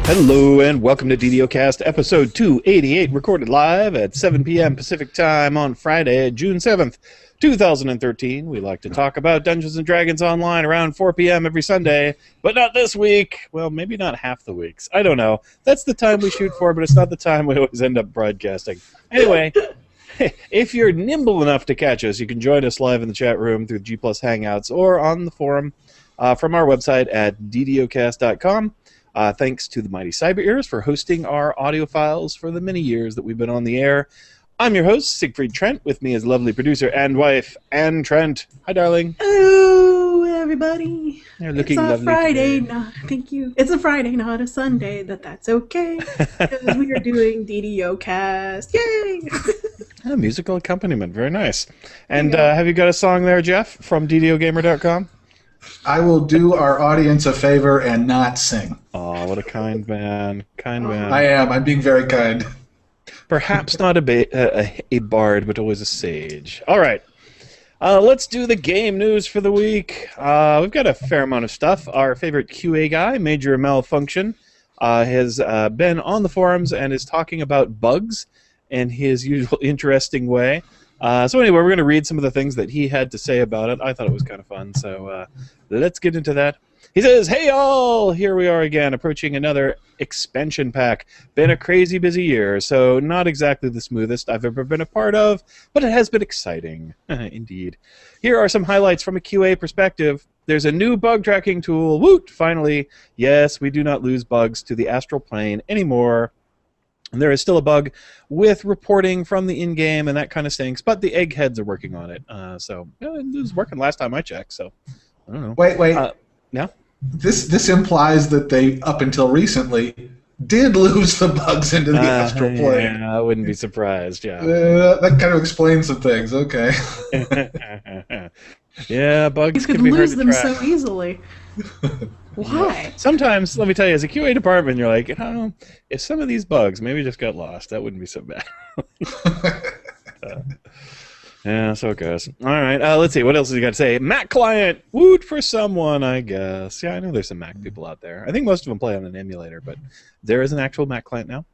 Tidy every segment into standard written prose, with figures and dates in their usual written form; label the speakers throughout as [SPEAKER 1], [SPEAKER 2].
[SPEAKER 1] Hello and welcome to DDOcast episode 288, recorded live at 7 p.m. Pacific time on Friday, June 7th, 2013. We like to talk about Dungeons & Dragons online around 4 p.m. every Sunday, but not this week. Well, maybe not half the weeks. I don't know. That's the time we shoot for, but it's not the time we always end up broadcasting. Anyway, if you're nimble enough to catch us, you can join us live in the chat room through G+ Hangouts or on the forum from our website at DDOcast.com. Thanks to the mighty Cyber Ears for hosting our audio files for the many years that we've been on the air. I'm your host, Siegfried Trent. With me is lovely producer and wife, Anne Trent. Hi, darling.
[SPEAKER 2] Hello, everybody.
[SPEAKER 1] You're looking
[SPEAKER 2] it's a
[SPEAKER 1] lovely
[SPEAKER 2] Friday.
[SPEAKER 1] today.
[SPEAKER 2] Thank you. It's a Friday, not a Sunday. That's okay. Because we are doing DDOcast. Yay!
[SPEAKER 1] Musical accompaniment. Very nice. And have you got a song there, Jeff, from DDOgamer.com?
[SPEAKER 3] I will do our audience a favor and not sing.
[SPEAKER 1] Oh, what a kind man. Kind man.
[SPEAKER 3] I am. I'm being very kind.
[SPEAKER 1] Perhaps not a bard, but always a sage. All right. Let's do the game news for the week. We've got a fair amount of stuff. Our favorite QA guy, Major Malfunction, has been on the forums and is talking about bugs in his usual interesting way. So anyway, we're going to read some of the things that he had to say about it. I thought it was kind of fun, so let's get into that. He says, "Hey all, here we are again, approaching another expansion pack. Been a crazy busy year, so not exactly the smoothest I've ever been a part of, but it has been exciting." Indeed. Here are some highlights from a QA perspective. There's a new bug tracking tool. Woot! Finally. Yes, we do not lose bugs to the astral plane anymore. And there is still a bug with reporting from the in-game and that kind of stinks, but the eggheads are working on it. So it was working last time I checked, so I don't know.
[SPEAKER 3] Wait.
[SPEAKER 1] Yeah?
[SPEAKER 3] This implies that they, up until recently, did lose the bugs into the astral plane.
[SPEAKER 1] Yeah, I wouldn't be surprised, yeah.
[SPEAKER 3] That kind of explains some things, okay.
[SPEAKER 1] Yeah, bugs
[SPEAKER 2] You
[SPEAKER 1] can
[SPEAKER 2] could
[SPEAKER 1] be hard
[SPEAKER 2] lose
[SPEAKER 1] to
[SPEAKER 2] them
[SPEAKER 1] track.
[SPEAKER 2] so easily. Why?
[SPEAKER 1] Sometimes, let me tell you, as a QA department, you're like, if some of these bugs maybe just got lost, that wouldn't be so bad. Yeah, so it goes. All right, let's see. What else has he got to say? Mac client. Woot for someone, I guess. Yeah, I know there's some Mac people out there. I think most of them play on an emulator, but there is an actual Mac client now.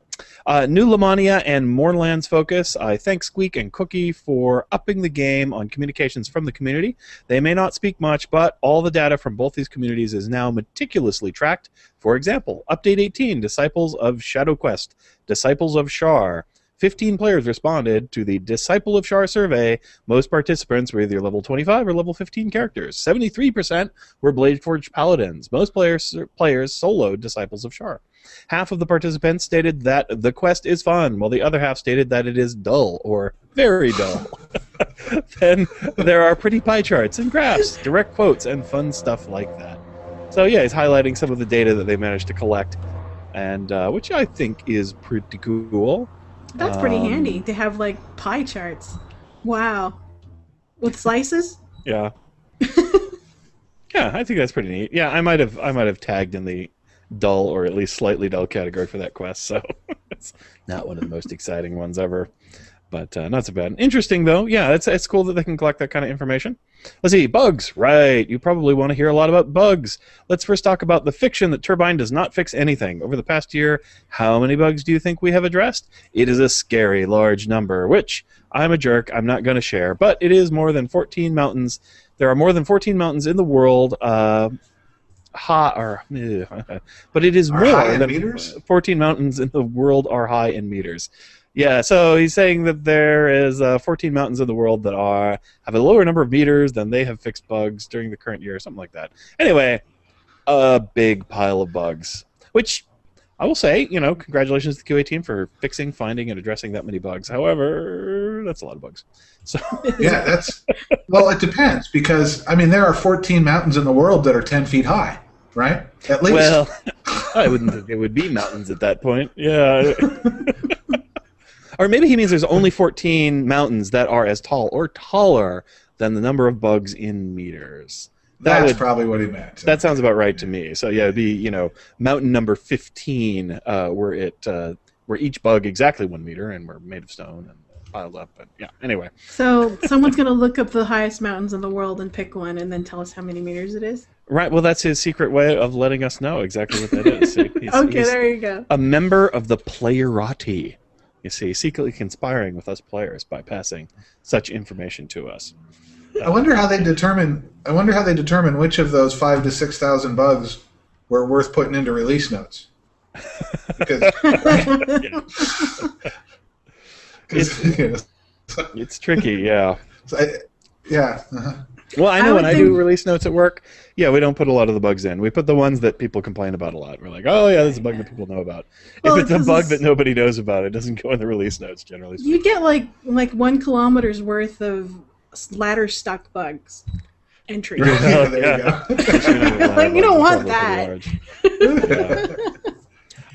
[SPEAKER 1] New Lamania and Mournland's focus. I thank Squeak and Cookie for upping the game on communications from the community. They may not speak much, but all the data from both these communities is now meticulously tracked. For example, Update 18, Disciples of Shadow Quest, Disciples of Shar. 15 players responded to the Disciple of Shar survey. Most participants were either level 25 or level 15 characters. 73% were Bladeforged Paladins. Most players soloed Disciples of Shar. Half of the participants stated that the quest is fun, while the other half stated that it is dull or very dull. Then there are pretty pie charts and graphs, direct quotes, and fun stuff like that. So yeah, he's highlighting some of the data that they managed to collect, and which I think is pretty cool.
[SPEAKER 2] That's pretty handy to have, like, pie charts. Wow. With slices?
[SPEAKER 1] Yeah. Yeah, I think that's pretty neat. Yeah, I might have tagged in the dull or at least slightly dull category for that quest, so it's not one of the most exciting ones ever. But not so bad. Interesting, though. Yeah, it's cool that they can collect that kind of information. Let's see. Bugs. Right. You probably want to hear a lot about bugs. Let's first talk about the fiction that Turbine does not fix anything. Over the past year, how many bugs do you think we have addressed? It is a scary large number, which I'm a jerk. I'm not going to share. But it is more than 14 mountains. There are more than 14 mountains in the world. But it is more than
[SPEAKER 3] meters?
[SPEAKER 1] 14 mountains in the world are high in meters. Yeah, so he's saying that there is 14 mountains in the world that have a lower number of meters than they have fixed bugs during the current year, something like that. Anyway, a big pile of bugs, which I will say, congratulations to the QA team for fixing, finding, and addressing that many bugs. However, that's a lot of bugs. So
[SPEAKER 3] Yeah, well, it depends, because, there are 14 mountains in the world that are 10 feet high, right? At least.
[SPEAKER 1] Well, I wouldn't think it would be mountains at that point. Yeah. Or maybe he means there's only 14 mountains that are as tall or taller than the number of bugs in meters.
[SPEAKER 3] That's probably what he meant.
[SPEAKER 1] That sounds about right to me. So yeah, it'd be mountain number 15, where each bug exactly 1 meter and we're made of stone. And piled up. But yeah, anyway.
[SPEAKER 2] So someone's going to look up the highest mountains in the world and pick one and then tell us how many meters it is?
[SPEAKER 1] Right, well, that's his secret way of letting us know exactly what that is. See, he's
[SPEAKER 2] There you go.
[SPEAKER 1] a member of the Playerati. You see, secretly conspiring with us players by passing such information to us.
[SPEAKER 3] I wonder how they determine which of those 5,000 to 6,000 bugs were worth putting into release notes. Because,
[SPEAKER 1] it's tricky, yeah.
[SPEAKER 3] Yeah.
[SPEAKER 1] Well, I know
[SPEAKER 2] I
[SPEAKER 1] when
[SPEAKER 2] would
[SPEAKER 1] I
[SPEAKER 2] think-
[SPEAKER 1] do release notes at work, yeah, we don't put a lot of the bugs in. We put the ones that people complain about a lot. We're like, oh, yeah, this is a bug that people know about.
[SPEAKER 2] Well,
[SPEAKER 1] if it's a
[SPEAKER 2] because
[SPEAKER 1] bug
[SPEAKER 2] it's-
[SPEAKER 1] that nobody knows about, it doesn't go in the release notes, generally speaking.
[SPEAKER 2] You get like 1 kilometer's worth of ladder stuck bugs entry.
[SPEAKER 3] Yeah, there you go.
[SPEAKER 2] Like, you don't want
[SPEAKER 1] Probably pretty large. Yeah.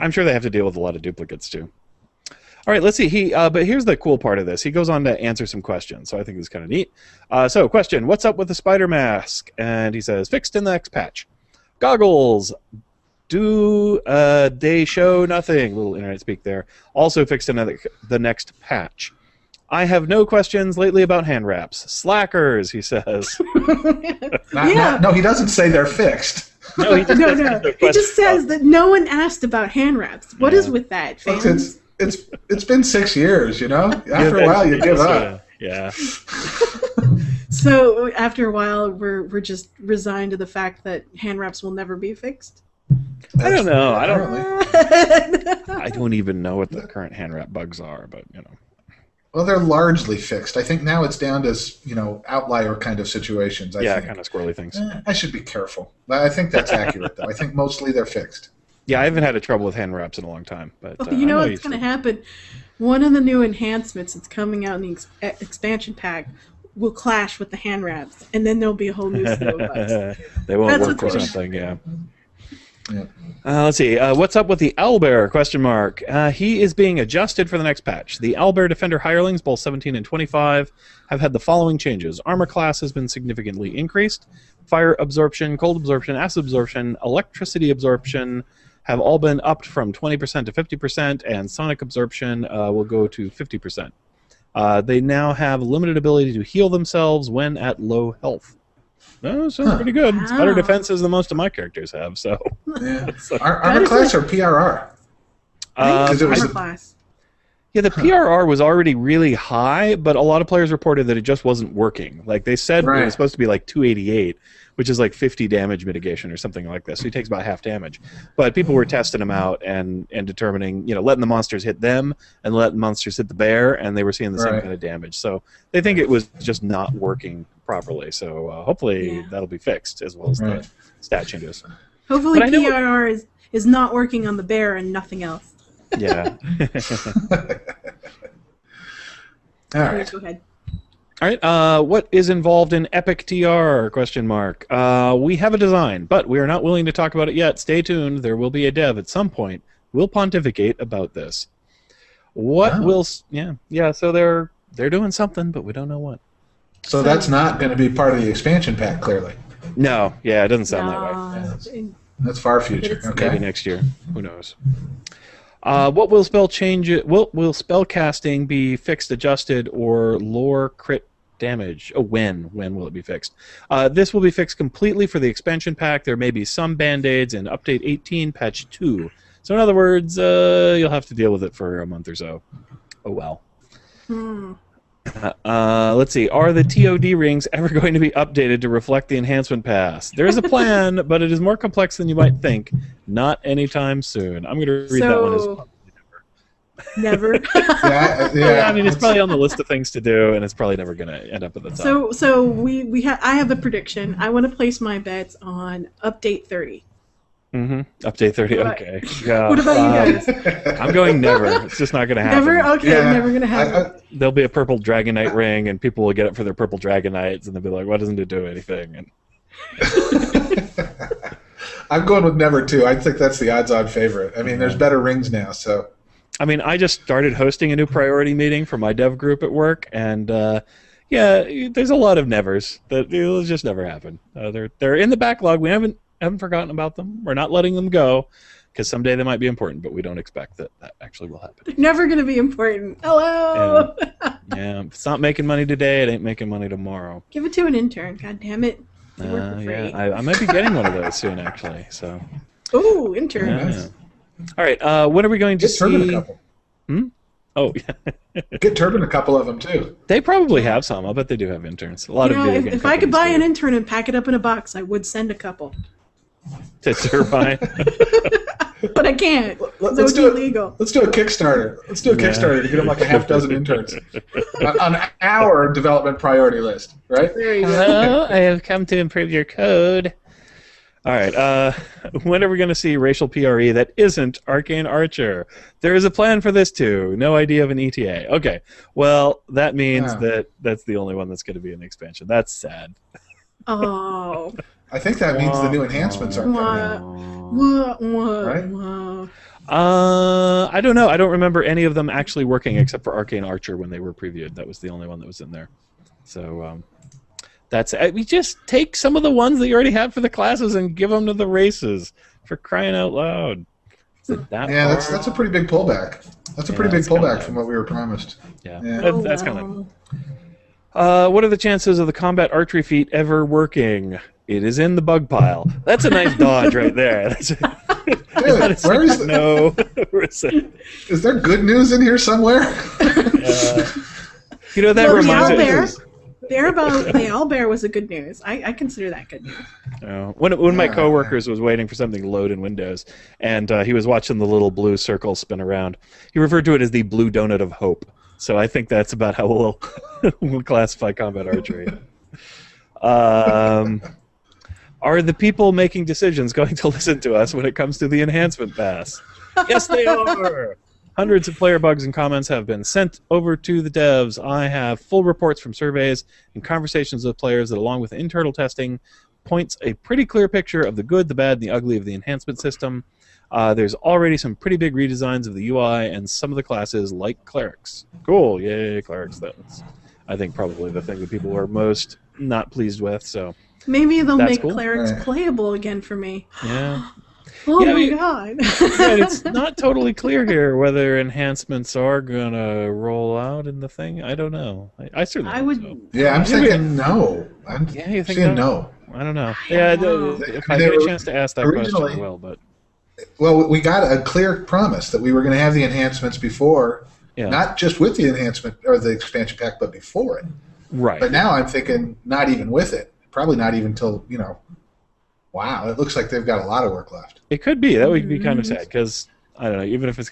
[SPEAKER 1] I'm sure they have to deal with a lot of duplicates, too. All right, let's see. But here's the cool part of this. He goes on to answer some questions, so I think this is kind of neat. So, question, what's up with the spider mask? And he says, fixed in the next patch. Goggles, do they show nothing? Little internet speak there. Also fixed in the next patch. I have no questions lately about hand wraps. Slackers, he says.
[SPEAKER 3] No, he doesn't say they're fixed.
[SPEAKER 1] No, he just
[SPEAKER 2] No. He just says that no one asked about hand wraps. What is with that,
[SPEAKER 3] Look,
[SPEAKER 2] fans?
[SPEAKER 3] it's been 6 years, you know? After a while, you give up.
[SPEAKER 1] Yeah.
[SPEAKER 2] So after a while, we're just resigned to the fact that hand wraps will never be fixed.
[SPEAKER 1] I don't know.
[SPEAKER 3] Apparently.
[SPEAKER 1] I don't even know what the current hand wrap bugs are, but, you know.
[SPEAKER 3] Well, they're largely fixed. I think now it's down to, outlier kind of situations. I think.
[SPEAKER 1] Kind of squirrely things.
[SPEAKER 3] I should be careful. I think that's accurate, though. I think mostly they're fixed.
[SPEAKER 1] Yeah, I haven't had a trouble with hand wraps in a long time. But
[SPEAKER 2] You know
[SPEAKER 1] I
[SPEAKER 2] what's going to happen? One of the new enhancements that's coming out in the expansion pack will clash with the hand wraps, and then there'll be a whole new slew of bugs.
[SPEAKER 1] They won't
[SPEAKER 2] That's
[SPEAKER 1] work
[SPEAKER 2] what's
[SPEAKER 1] or
[SPEAKER 2] gonna
[SPEAKER 1] something, yeah.
[SPEAKER 3] Yeah.
[SPEAKER 1] Let's see. What's up with the owlbear? Question mark. He is being adjusted for the next patch. The owlbear defender hirelings, both 17 and 25, have had the following changes. Armor class has been significantly increased. Fire absorption, cold absorption, acid absorption, electricity absorption have all been upped from 20% to 50%, and sonic absorption will go to 50%. They now have limited ability to heal themselves when at low health. No, sounds pretty good. It's better
[SPEAKER 2] Wow.
[SPEAKER 1] defenses than most of my characters have, so...
[SPEAKER 3] Yeah.
[SPEAKER 1] So-
[SPEAKER 3] Armor class or PRR?
[SPEAKER 2] Because
[SPEAKER 3] it was
[SPEAKER 2] armor
[SPEAKER 3] a-
[SPEAKER 2] class.
[SPEAKER 1] Yeah, the PRR was already really high, but a lot of players reported that it just wasn't working. Like, they said it
[SPEAKER 3] Right.
[SPEAKER 1] was supposed to be like 288, which is like 50 damage mitigation or something like this. So he takes about half damage. But people were testing him out and determining, letting the monsters hit them and letting monsters hit the bear, and they were seeing the same
[SPEAKER 3] Right.
[SPEAKER 1] kind of damage. So they think it was just not working properly. So hopefully
[SPEAKER 2] Yeah.
[SPEAKER 1] that'll be fixed, as well as
[SPEAKER 3] Right.
[SPEAKER 1] the stat changes.
[SPEAKER 2] Hopefully
[SPEAKER 1] But I know-
[SPEAKER 2] PRR is not working on the bear and nothing else.
[SPEAKER 1] Yeah.
[SPEAKER 3] All right.
[SPEAKER 2] Go ahead.
[SPEAKER 1] All right. What is involved in Epic TR? Question mark. We have a design, but we are not willing to talk about it yet. Stay tuned. There will be a dev at some point. We'll pontificate about this. What
[SPEAKER 3] Oh.
[SPEAKER 1] will? Yeah. So they're doing something, but we don't know what.
[SPEAKER 3] So that's not going to be part of the expansion pack, clearly.
[SPEAKER 1] No. Yeah. It doesn't sound that way.
[SPEAKER 2] No.
[SPEAKER 3] That's far future.
[SPEAKER 2] It's-
[SPEAKER 3] Okay.
[SPEAKER 1] Maybe next year. Who knows? What will spell change? Will spell casting be fixed, adjusted, or lore crit damage? Oh, when will it be fixed? This will be fixed completely for the expansion pack. There may be some band-aids in update 18, patch 2. So in other words, you'll have to deal with it for a month or so. Oh well. Let's see. Are the TOD rings ever going to be updated to reflect the enhancement pass? There is a plan, but it is more complex than you might think. Not anytime soon. I'm going to read that one as
[SPEAKER 2] So never.
[SPEAKER 3] Yeah.
[SPEAKER 1] I mean, it's probably on the list of things to do, and it's probably never going to end up at the top.
[SPEAKER 2] So I have a prediction. I want to place my bets on update 30.
[SPEAKER 1] Update 30.
[SPEAKER 2] What about-
[SPEAKER 1] Okay. Yeah.
[SPEAKER 2] What about you guys?
[SPEAKER 1] I'm going never. It's just not going to happen.
[SPEAKER 2] Never? Okay,
[SPEAKER 3] Yeah.
[SPEAKER 2] never gonna happen.
[SPEAKER 1] There'll be a purple Dragonite ring, and people will get it for their purple Dragonites, and they'll be like, "Why doesn't it do anything?" And
[SPEAKER 3] I'm going with never too. I think that's the odds-on favorite. I mean, there's better rings now, so.
[SPEAKER 1] I mean, I just started hosting a new priority meeting for my dev group at work, and there's a lot of nevers that it'll just never happen. They're in the backlog. We haven't forgotten about them. We're not letting them go, because someday they might be important, but we don't expect that actually will happen.
[SPEAKER 2] They're never going to be important. Hello.
[SPEAKER 1] Yeah, if it's not making money today, it ain't making money tomorrow.
[SPEAKER 2] Give it to an intern. God damn it. They work for free.
[SPEAKER 1] Yeah, I might be getting one of those soon, actually. So.
[SPEAKER 2] Ooh, intern.
[SPEAKER 1] Yeah. All right. When are we going to
[SPEAKER 3] Get Turbin
[SPEAKER 1] see?
[SPEAKER 3] a couple.
[SPEAKER 1] Oh, yeah.
[SPEAKER 3] Get Turbin a couple of them too.
[SPEAKER 1] They probably have some. I bet they do have interns. A lot
[SPEAKER 2] You
[SPEAKER 1] of
[SPEAKER 2] know,
[SPEAKER 1] video game
[SPEAKER 2] if I could
[SPEAKER 1] companies
[SPEAKER 2] buy
[SPEAKER 1] do.
[SPEAKER 2] an intern and pack it up in a box, I would send a couple.
[SPEAKER 1] To Turbine.
[SPEAKER 2] But I can't.
[SPEAKER 3] Let's
[SPEAKER 2] That would
[SPEAKER 3] do
[SPEAKER 2] be
[SPEAKER 3] it.
[SPEAKER 2] illegal.
[SPEAKER 3] Let's do a Kickstarter. Let's do a Kickstarter to get them like a half dozen interns on our development priority list, right?
[SPEAKER 2] There you go.
[SPEAKER 1] Hello, I have come to improve your code. All right. When are we going to see racial PRE that isn't Arcane Archer? There is a plan for this too. No idea of an ETA. Okay. Well, that means that's the only one that's going to be an expansion. That's sad.
[SPEAKER 2] Oh.
[SPEAKER 3] I think that means the new enhancements aren't coming out. Right?
[SPEAKER 1] I don't know. I don't remember any of them actually working except for Arcane Archer when they were previewed. That was the only one that was in there. So that's we just take some of the ones that you already have for the classes and give them to the races, for crying out loud. Is it that
[SPEAKER 3] Yeah,
[SPEAKER 1] hard?
[SPEAKER 3] that's a pretty big pullback. That's a pretty big pullback from what we were promised.
[SPEAKER 1] Yeah,
[SPEAKER 3] Yeah.
[SPEAKER 1] that's kind of. What are the chances of the combat archery feat ever working? It is in the bug pile. That's a nice dodge right there. That's
[SPEAKER 3] Dude, where is
[SPEAKER 1] no?
[SPEAKER 3] Is there good news in here somewhere?
[SPEAKER 1] You know that
[SPEAKER 2] Well,
[SPEAKER 1] reminds me.
[SPEAKER 2] the owlbear was a good news. I consider that good news.
[SPEAKER 1] When my coworkers was waiting for something to load in Windows, and he was watching the little blue circle spin around, he referred to it as the blue donut of hope. So I think that's about how we'll classify combat archery. Are the people making decisions going to listen to us when it comes to the enhancement pass? Yes, they are! Hundreds of player bugs and comments have been sent over to the devs. I have full reports from surveys and conversations with players that, along with internal testing, points a pretty clear picture of the good, the bad, and the ugly of the enhancement system. There's already some pretty big redesigns of the UI and some of the classes, like clerics. Cool, yay, clerics. That's, I think, probably the thing that people are most not pleased with. So
[SPEAKER 2] maybe they'll
[SPEAKER 1] that's
[SPEAKER 2] make
[SPEAKER 1] cool.
[SPEAKER 2] clerics playable again for me.
[SPEAKER 1] Yeah.
[SPEAKER 2] Oh
[SPEAKER 1] Yeah,
[SPEAKER 2] my god.
[SPEAKER 1] Yeah, it's not totally clear here whether enhancements are gonna roll out in the thing. I don't know. I certainly
[SPEAKER 2] I
[SPEAKER 1] hope
[SPEAKER 2] would.
[SPEAKER 1] so.
[SPEAKER 3] Yeah, I'm thinking no. I'm
[SPEAKER 1] You think
[SPEAKER 3] saying
[SPEAKER 1] no?
[SPEAKER 3] no.
[SPEAKER 1] I don't know.
[SPEAKER 2] I
[SPEAKER 1] Yeah,
[SPEAKER 2] don't know.
[SPEAKER 1] if I get a chance to ask that question, I
[SPEAKER 3] originally-
[SPEAKER 1] will. But
[SPEAKER 3] Well, we got a clear promise that we were going to have the enhancements before,
[SPEAKER 1] yeah,
[SPEAKER 3] not just with the enhancement or the expansion pack, but before it.
[SPEAKER 1] right.
[SPEAKER 3] But now I'm thinking not even with it. Probably not even till, wow, it looks like they've got a lot of work left.
[SPEAKER 1] It could be. That would be kind of sad because I don't know. Even if it's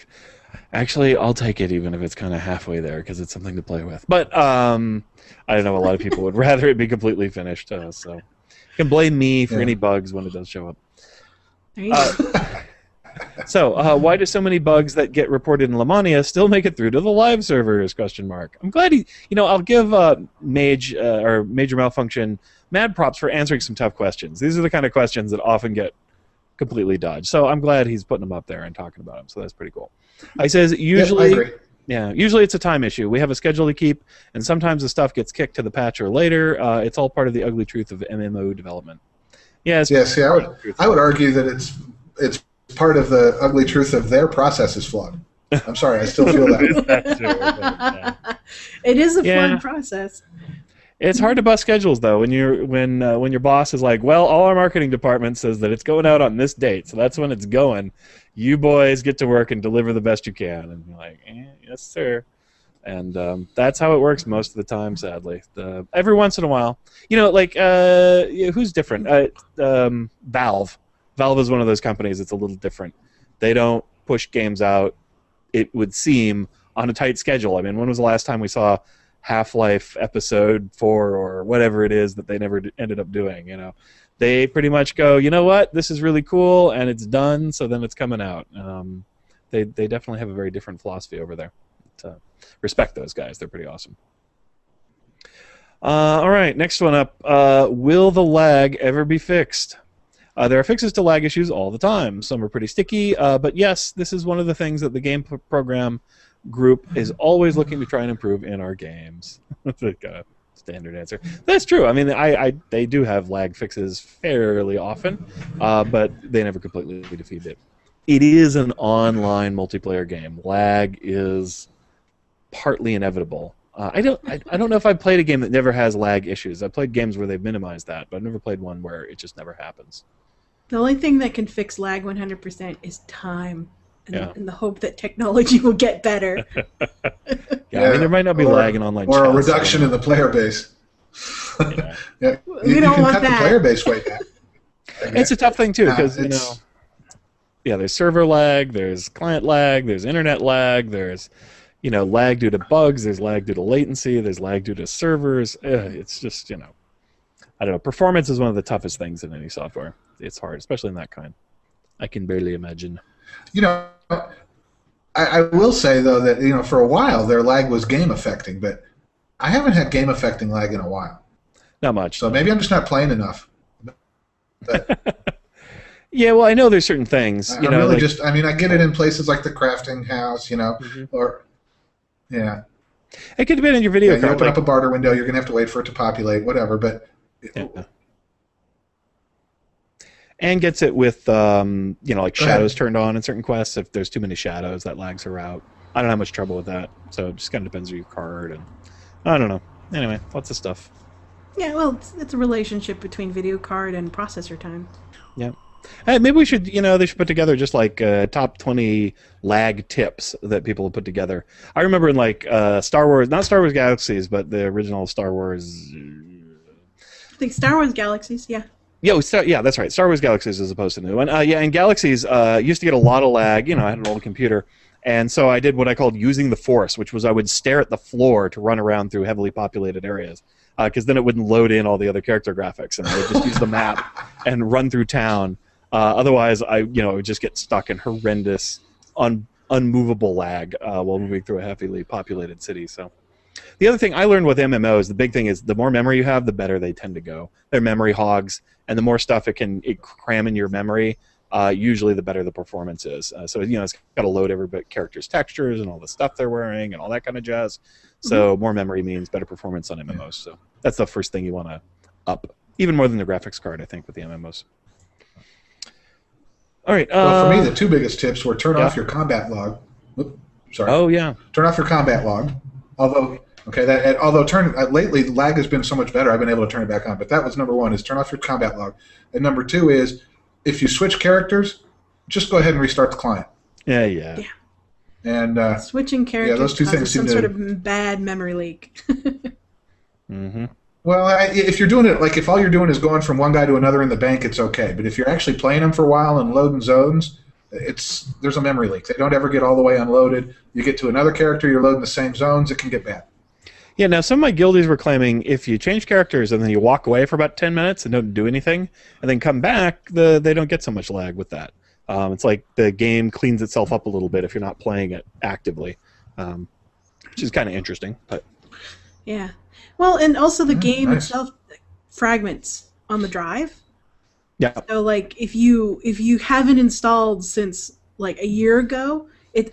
[SPEAKER 1] actually, I'll take it even if it's kind of halfway there because it's something to play with. But I don't know. A lot of people would rather it be completely finished. So you can blame me for any bugs when it does show up.
[SPEAKER 2] There you go.
[SPEAKER 1] So, why do so many bugs that get reported in Lamania still make it through to the live servers? Question mark. I'm glad I'll give Mage or Major Malfunction mad props for answering some tough questions. These are the kind of questions that often get completely dodged. So I'm glad he's putting them up there and talking about them. So that's pretty cool. He says usually,
[SPEAKER 3] I agree.
[SPEAKER 1] usually it's a time issue. We have a schedule to keep, and sometimes the stuff gets kicked to the patch or later. It's all part of the ugly truth of MMO development. Yeah.
[SPEAKER 3] See, I would argue that it's part of the ugly truth of their process is flawed. I'm sorry, I still feel that.
[SPEAKER 1] That's true, but, yeah.
[SPEAKER 2] It is a
[SPEAKER 1] Yeah.
[SPEAKER 2] fun process.
[SPEAKER 1] It's hard to bust schedules though when your boss is like, well, all our marketing department says that it's going out on this date, so that's when it's going. You boys get to work and deliver the best you can, and you're like, yes, sir. And that's how it works most of the time, sadly. Every once in a while, who's different? Valve. Valve is one of those companies that's a little different. They don't push games out, it would seem, on a tight schedule. I mean, when was the last time we saw Half-Life Episode 4 or whatever it is that they never ended up doing? They pretty much go, you know what, this is really cool, and it's done, so then it's coming out. They definitely have a very different philosophy over there. Respect those guys. They're pretty awesome. All right, next one up. Will the lag ever be fixed? There are fixes to lag issues all the time. Some are pretty sticky, but yes, this is one of the things that the game program group is always looking to try and improve in our games. That's a standard answer. That's true. I mean, they do have lag fixes fairly often, but they never completely defeat it. it is an online multiplayer game. Lag is partly inevitable. I don't know if I've played a game that never has lag issues. I've played games where they've minimized that, but I've never played one where it just never happens.
[SPEAKER 2] The only thing that can fix lag 100% is time, and,
[SPEAKER 1] Yeah.
[SPEAKER 2] and the hope that technology will get better.
[SPEAKER 1] Yeah, I mean, there might not be lag in online
[SPEAKER 3] or a
[SPEAKER 1] chats,
[SPEAKER 3] reduction in the player base.
[SPEAKER 1] Yeah.
[SPEAKER 3] Yeah.
[SPEAKER 2] We
[SPEAKER 3] You
[SPEAKER 2] don't
[SPEAKER 3] can
[SPEAKER 2] want
[SPEAKER 3] cut
[SPEAKER 2] that.
[SPEAKER 3] the player base way back.
[SPEAKER 1] It's a tough thing too because
[SPEAKER 3] It's-
[SPEAKER 1] there's server lag, there's client lag, there's internet lag, there's lag due to bugs, there's lag due to latency, there's lag due to servers. It's just I don't know. Performance is one of the toughest things in any software. It's hard, especially in that kind. I can barely imagine.
[SPEAKER 3] I will say though that for a while their lag was game affecting, but I haven't had game affecting lag in a while.
[SPEAKER 1] Not much.
[SPEAKER 3] So maybe I'm just not playing enough. But
[SPEAKER 1] Yeah, well, I know there's certain things.
[SPEAKER 3] I'm really I get it in places like the crafting house, or yeah.
[SPEAKER 1] It could depend on your video
[SPEAKER 3] You
[SPEAKER 1] card.
[SPEAKER 3] open up a barter window, you're gonna have to wait for it to populate, whatever. But
[SPEAKER 1] Yeah. And gets it with like shadows turned on in certain quests. If there's too many shadows, that lags her out. I don't have much trouble with that, so it just kind of depends on your card, and I don't know. Anyway, lots of stuff.
[SPEAKER 2] Yeah, well, it's a relationship between video card and processor time.
[SPEAKER 1] Yeah. Hey, maybe we should, they should put together just like top 20 lag tips that people have put together. I remember in like Star Wars, not Star Wars Galaxies, but the original Star Wars.
[SPEAKER 2] I think Star Wars Galaxies, yeah.
[SPEAKER 1] Yeah, that's right. Star Wars Galaxies as opposed to the new one. In Galaxies, used to get a lot of lag. I had an old computer. And so I did what I called using the Force, which was I would stare at the floor to run around through heavily populated areas. Because then it wouldn't load in all the other character graphics. And I would just use the map and run through town. Otherwise, I would just get stuck in horrendous, unmovable lag while moving through a heavily populated city. So, the other thing I learned with MMOs, the big thing is the more memory you have, the better they tend to go. They're memory hogs, and the more stuff it cram in your memory, usually the better the performance is. So it's got to load every character's textures and all the stuff they're wearing and all that kind of jazz. So more memory means better performance on MMOs. So that's the first thing you want to up, even more than the graphics card, I think, with the MMOs. All right.
[SPEAKER 3] Well, for me, the two biggest tips were turn off your combat log. Sorry.
[SPEAKER 1] Oh yeah.
[SPEAKER 3] Turn off your combat log. Although lately lag has been so much better, I've been able to turn it back on. But that was number one: is turn off your combat log. And number two is if you switch characters, just go ahead and restart the client.
[SPEAKER 1] Yeah.
[SPEAKER 3] And
[SPEAKER 2] switching characters
[SPEAKER 3] those two
[SPEAKER 2] causes
[SPEAKER 3] things
[SPEAKER 2] some
[SPEAKER 3] seem
[SPEAKER 2] sort
[SPEAKER 3] to-
[SPEAKER 2] of bad memory leak.
[SPEAKER 1] Mm-hmm.
[SPEAKER 3] Well, if you're doing it, like if all you're doing is going from one guy to another in the bank, it's okay. But if you're actually playing them for a while and loading zones, there's a memory leak. They don't ever get all the way unloaded. You get to another character, you're loading the same zones, it can get bad.
[SPEAKER 1] Yeah, now some of my guildies were claiming if you change characters and then you walk away for about 10 minutes and don't do anything, and then come back, they don't get so much lag with that. It's like the game cleans itself up a little bit if you're not playing it actively, which is kind of interesting. But
[SPEAKER 2] Yeah. Well, and also the game
[SPEAKER 3] nice.
[SPEAKER 2] itself fragments on the drive.
[SPEAKER 1] yeah,
[SPEAKER 2] So like if you haven't installed since like a year ago, it's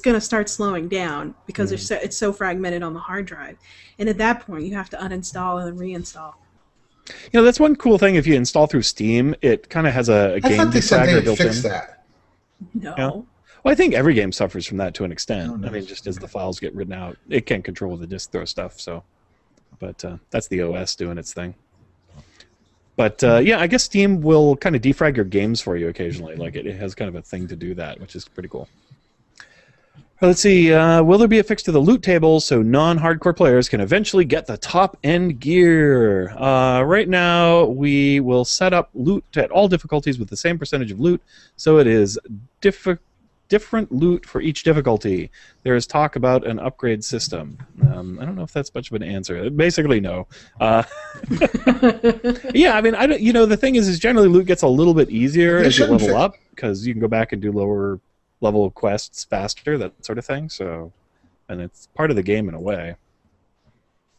[SPEAKER 2] going to start slowing down because it's so fragmented on the hard drive. And at that point, you have to uninstall and then reinstall.
[SPEAKER 1] that's one cool thing. If you install through Steam, it kind of has a
[SPEAKER 3] I
[SPEAKER 1] game
[SPEAKER 3] thought they said
[SPEAKER 1] defragger
[SPEAKER 3] they
[SPEAKER 1] built
[SPEAKER 3] fixed
[SPEAKER 1] in.
[SPEAKER 3] that.
[SPEAKER 2] No.
[SPEAKER 1] Yeah. Well, I think every game suffers from that to an extent.
[SPEAKER 3] Oh, nice.
[SPEAKER 1] I mean, just as the files get written out, it can't control the disk throw stuff. So, but that's the OS doing its thing. But I guess Steam will kind of defrag your games for you occasionally. Like it has kind of a thing to do that, which is pretty cool. Let's see. Will there be a fix to the loot table so non-hardcore players can eventually get the top-end gear? Right now, we will set up loot at all difficulties with the same percentage of loot, so it is different loot for each difficulty. There is talk about an upgrade system. I don't know if that's much of an answer. Basically, no. Yeah, I mean, I don't. The thing is generally loot gets a little bit easier as you level up because you can go back and do lower level quests faster, that sort of thing. So, and it's part of the game in a way.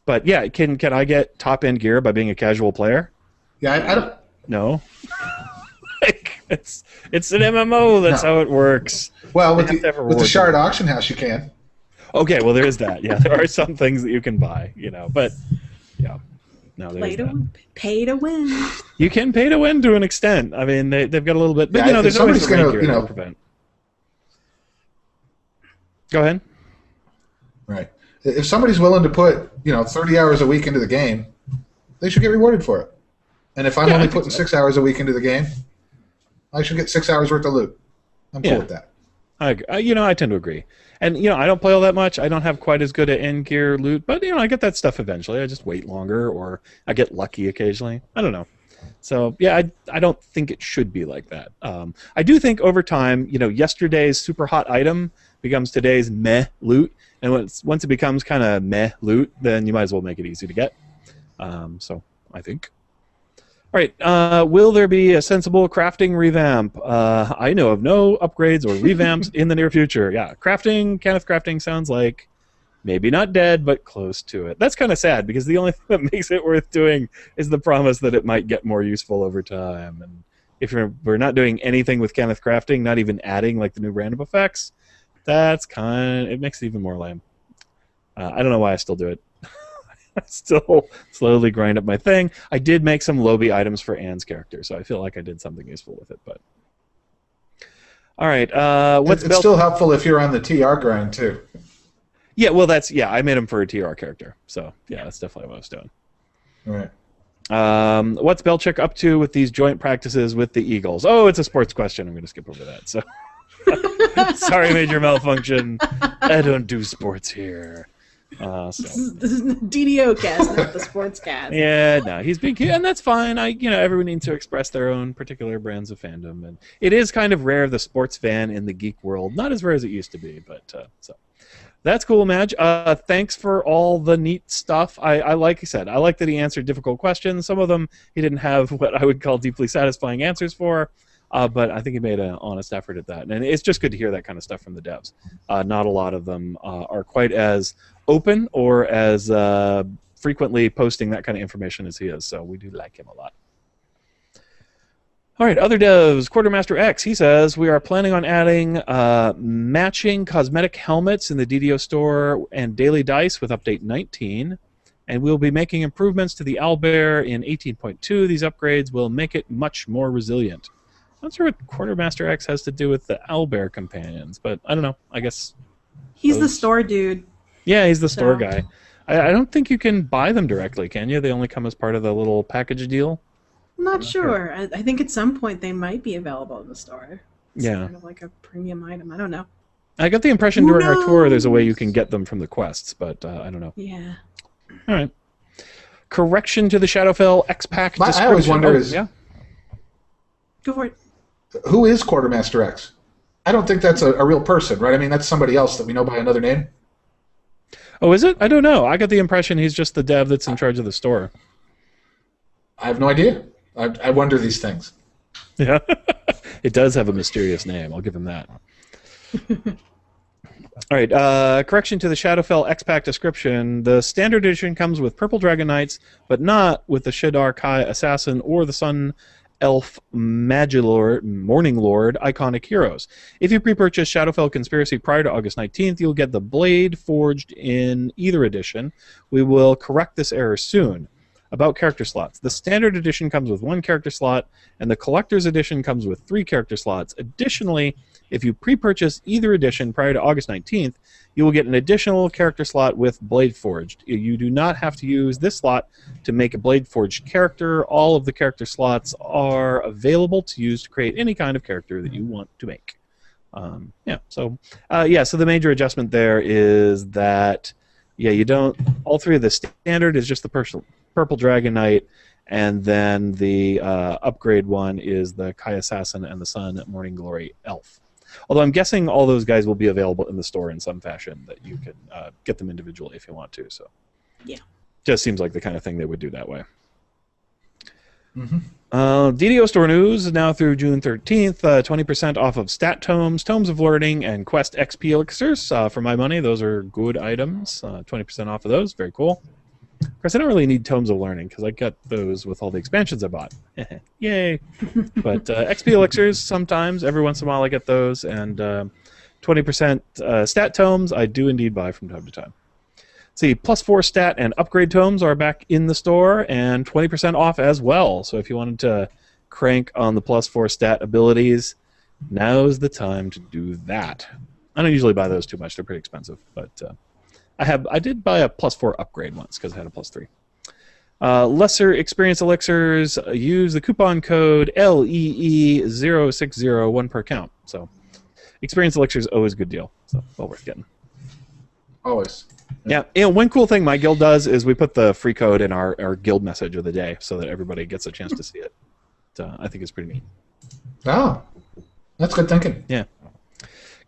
[SPEAKER 1] But yeah, can I get top end gear by being a casual player?
[SPEAKER 3] Yeah, I don't.
[SPEAKER 1] No. Like, it's an MMO. That's how it works.
[SPEAKER 3] Well, with
[SPEAKER 1] They have to have a
[SPEAKER 3] the
[SPEAKER 1] reward
[SPEAKER 3] shard auction house, you can.
[SPEAKER 1] Okay, well there is that. Yeah, there are some things that you can buy. But yeah. No, there's that.
[SPEAKER 2] Pay to win.
[SPEAKER 1] You can pay to win to an extent. I mean, they've got a little bit, but
[SPEAKER 3] Yeah, if
[SPEAKER 1] there's always
[SPEAKER 3] somebody's
[SPEAKER 1] a
[SPEAKER 3] gonna,
[SPEAKER 1] rank here to prevent. Go ahead.
[SPEAKER 3] Right. If somebody's willing to put 30 hours a week into the game, they should get rewarded for it. And if I'm only putting 6 hours a week into the game, I should get 6 hours worth of loot. I'm cool with that.
[SPEAKER 1] I tend to agree. And, I don't play all that much. I don't have quite as good at end gear loot, but, I get that stuff eventually. I just wait longer, or I get lucky occasionally. I don't know. So, yeah, I don't think it should be like that. I do think over time, yesterday's super hot item becomes today's meh loot. And once it becomes kind of meh loot, then you might as well make it easy to get. So, I think. All right, will there be a sensible crafting revamp? I know of no upgrades or revamps in the near future. Yeah, Kenneth crafting sounds like maybe not dead, but close to it. That's kind of sad, because the only thing that makes it worth doing is the promise that it might get more useful over time. And if we're not doing anything with Kenneth crafting, not even adding like the new random effects, it makes it even more lame. I don't know why I still do it. I still slowly grind up my thing. I did make some Lobby items for Anne's character, so I feel like I did something useful with it. But all right,
[SPEAKER 3] it's still helpful if you're on the TR grind too.
[SPEAKER 1] Yeah, well, I made him for a TR character, so yeah, that's definitely what I was doing.
[SPEAKER 3] All right.
[SPEAKER 1] What's Belchick up to with these joint practices with the Eagles? Oh, it's a sports question. I'm going to skip over that. So sorry, major malfunction. I don't do sports here.
[SPEAKER 2] This is the DDOcast, not the sportscast.
[SPEAKER 1] Yeah, no, he's being cute, and that's fine. Everyone needs to express their own particular brands of fandom, and it is kind of rare, the sports fan in the geek world. Not as rare as it used to be, but so that's cool, Madge. Thanks for all the neat stuff. I like you said, I like that he answered difficult questions. Some of them he didn't have what I would call deeply satisfying answers for. But I think he made an honest effort at that. And it's just good to hear that kind of stuff from the devs. Not a lot of them are quite as open or as frequently posting that kind of information as he is. So we do like him a lot. All right, other devs. Quartermaster X, he says, we are planning on adding matching cosmetic helmets in the DDO store and daily dice with update 19. And we'll be making improvements to the owlbear in 18.2. These upgrades will make it much more resilient. I'm not sure what Quartermaster X has to do with the owlbear companions, but I don't know. I guess
[SPEAKER 2] he's the store dude.
[SPEAKER 1] Yeah, he's the store guy. I don't think you can buy them directly, can you? They only come as part of the little package deal.
[SPEAKER 2] I'm not sure. I think at some point they might be available in the store. It's kind of like a premium item. I don't know.
[SPEAKER 1] I got the impression during our tour there's a way you can get them from the quests, but I don't know.
[SPEAKER 2] Yeah.
[SPEAKER 1] All right. Correction to the Shadowfell X-Pack description.
[SPEAKER 3] I always wonder
[SPEAKER 2] Go for it.
[SPEAKER 3] Who is Quartermaster X? I don't think that's a real person, right? I mean, that's somebody else that we know by another name.
[SPEAKER 1] Oh, is it? I don't know. I got the impression he's just the dev that's in charge of the store.
[SPEAKER 3] I have no idea. I wonder these things.
[SPEAKER 1] Yeah. It does have a mysterious name. I'll give him that. All right. Correction to the Shadowfell X-Pack description. The standard edition comes with Purple Dragon Knights, but not with the Shadar Kai Assassin or the Sun Elf Magilord, Morning Lord iconic heroes. If you pre-purchase Shadowfell Conspiracy prior to August 19th, you'll get the blade forged in either edition. We will correct this error soon. About character slots. The standard edition comes with 1 character slot, and the collector's edition comes with 3 character slots. Additionally, if you pre-purchase either edition prior to August 19th, you will get an additional character slot with Blade Forged. You do not have to use this slot to make a Blade Forged character. All of the character slots are available to use to create any kind of character that you want to make. So the major adjustment there is that, you don't, all 3 of the standard is just the Purple Dragon Knight, and then the upgrade one is the Kai Assassin and the Sun Morning Glory Elf. Although I'm guessing all those guys will be available in the store in some fashion that you can get them individually if you want to. So,
[SPEAKER 2] yeah,
[SPEAKER 1] just seems like the kind of thing they would do that way.
[SPEAKER 3] Mm-hmm.
[SPEAKER 1] DDO store news now through June 13th. 20% off of stat tomes, tomes of learning, and quest XP elixirs. For my money, those are good items. 20% off of those. Very cool. Of course, I don't really need tomes of learning because I got those with all the expansions I bought. Yay! But XP elixirs, sometimes, every once in a while I get those, and 20% stat tomes I do indeed buy from time to time. See, +4 stat and upgrade tomes are back in the store and 20% off as well. So if you wanted to crank on the +4 stat abilities, now's the time to do that. I don't usually buy those too much; they're pretty expensive. But I did buy a +4 upgrade once because I had a +3. Lesser experience elixirs. Use the coupon code LEE060, 1 per count. So experience elixir is always a good deal. So well worth getting.
[SPEAKER 3] Always.
[SPEAKER 1] Yeah, one cool thing my guild does is we put the free code in our guild message of the day so that everybody gets a chance to see it. I think it's pretty neat.
[SPEAKER 3] Oh, that's good thinking.
[SPEAKER 1] Yeah.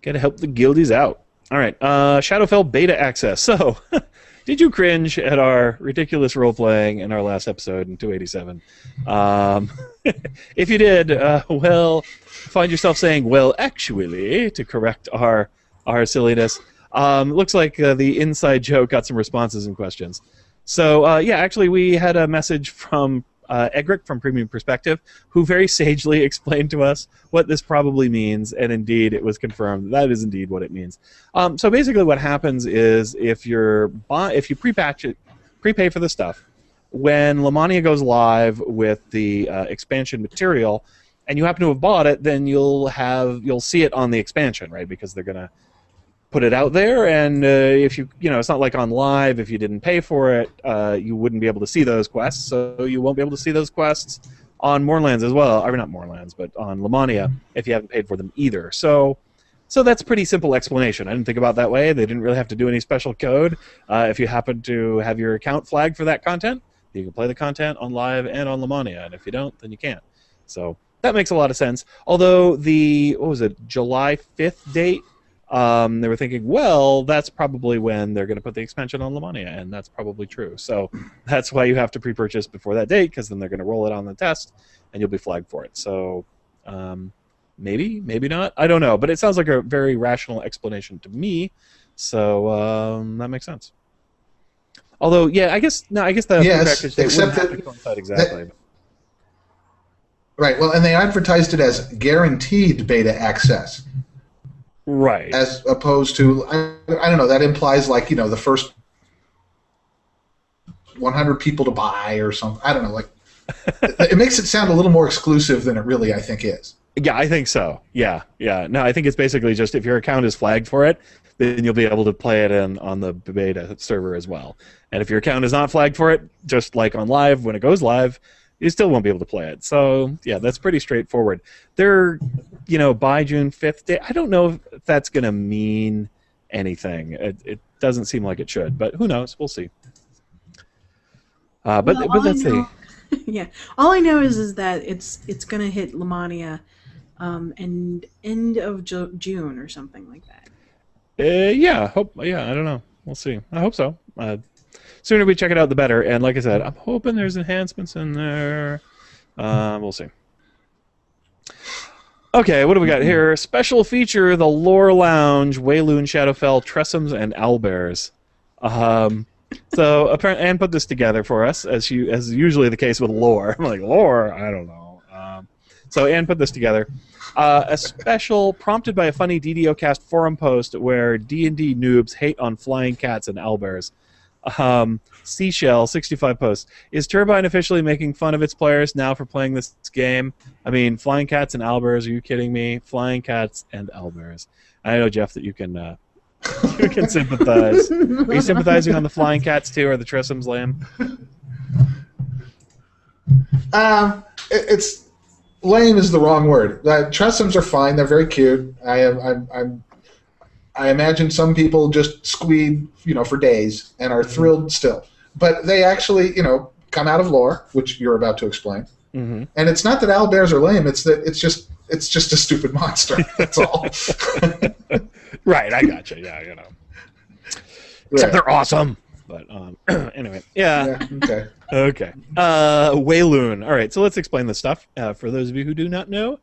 [SPEAKER 1] Got to help the guildies out. All right, Shadowfell beta access. So, did you cringe at our ridiculous role-playing in our last episode in 287? If you did, well, find yourself saying, well, actually, to correct our silliness. Looks like the inside joke got some responses and questions. So, yeah, actually, we had a message from Egric from Premium Perspective, who very sagely explained to us what this probably means, and indeed, it was confirmed that is indeed what it means. So basically, what happens is if you prepay for the stuff, when Lamania goes live with the expansion material, and you happen to have bought it, then you'll see it on the expansion, right? Because they're gonna put it out there, and if it's not like on live. If you didn't pay for it, you wouldn't be able to see those quests, so you won't be able to see those quests on Moorlands as well. Or not Moorlands, but on Lamania if you haven't paid for them either. So that's a pretty simple explanation. I didn't think about it that way. They didn't really have to do any special code. If you happen to have your account flagged for that content, you can play the content on live and on Lamania, and if you don't, then you can't. So that makes a lot of sense. Although the July 5th date, they were thinking, well, that's probably when they're going to put the expansion on Lamania, and that's probably true. So that's why you have to pre-purchase before that date, because then they're going to roll it on the test, and you'll be flagged for it. So maybe not. I don't know, but it sounds like a very rational explanation to me. So that makes sense. Although, yeah, I guess the pre-package date wouldn't have to coincide exactly.
[SPEAKER 3] Right. Well, and they advertised it as guaranteed beta access.
[SPEAKER 1] Right.
[SPEAKER 3] As opposed to, I don't know, that implies like, the first 100 people to buy or something. I don't know. Like, it makes it sound a little more exclusive than it really, I think, is.
[SPEAKER 1] Yeah, I think so. Yeah. No, I think it's basically just if your account is flagged for it, then you'll be able to play it on the beta server as well. And if your account is not flagged for it, just like on live, when it goes live, you still won't be able to play it. So, yeah, that's pretty straightforward. They're, by June 5th day. I don't know if that's going to mean anything. It doesn't seem like it should, but who knows? We'll see. But let's see.
[SPEAKER 2] Yeah, all I know is that it's going to hit Lamania end of June or something like that.
[SPEAKER 1] Yeah, I don't know. We'll see. I hope so. Sooner we check it out, the better. And like I said, I'm hoping there's enhancements in there. We'll see. Okay, what do we got here? Special feature, the Lore Lounge, Wayloon, Shadowfell, Tressums, and Owlbears. So apparently, Anne put this together for us, as usually the case with lore. I'm like, lore? I don't know. So Anne put this together. A special prompted by a funny DDOcast forum post where D&D noobs hate on flying cats and owlbears. Seashell 65 posts. Is Turbine officially making fun of its players now for playing this game? I mean, flying cats and owlbears, are you kidding me? Flying cats and owlbears. I know, Jeff, that you can sympathize. Are you sympathizing on the flying cats too, or the Tressums lame?
[SPEAKER 3] It's lame is the wrong word. Tressums are fine. They're very cute. I imagine some people just squeed, for days and are thrilled still. But they actually, come out of lore, which you're about to explain. Mm-hmm. And it's not that owlbears are lame. It's that it's just a stupid monster. That's all.
[SPEAKER 1] Right, I gotcha. Yeah, Except they're awesome. But anyway, yeah. Okay. Wayloon. All right, so let's explain this stuff. For those of you who do not know,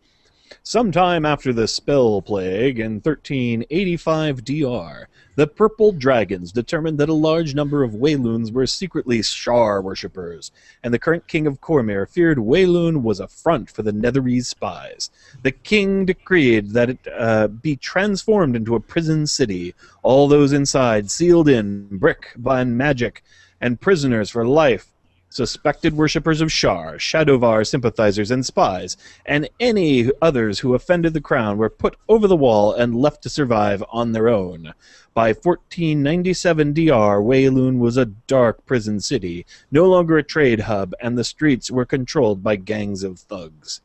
[SPEAKER 1] Sometime after the Spell Plague in 1385 DR, the Purple Dragons determined that a large number of Wayloons were secretly Shar worshippers, and the current king of Cormyr feared Wayloon was a front for the Netherese spies. The king decreed that it be transformed into a prison city, all those inside sealed in, brick by magic, and prisoners for life. Suspected worshippers of Shar, Shadowvar sympathizers and spies, and any others who offended the crown were put over the wall and left to survive on their own. By 1497 DR, Wayloon was a dark prison city, no longer a trade hub, and the streets were controlled by gangs of thugs.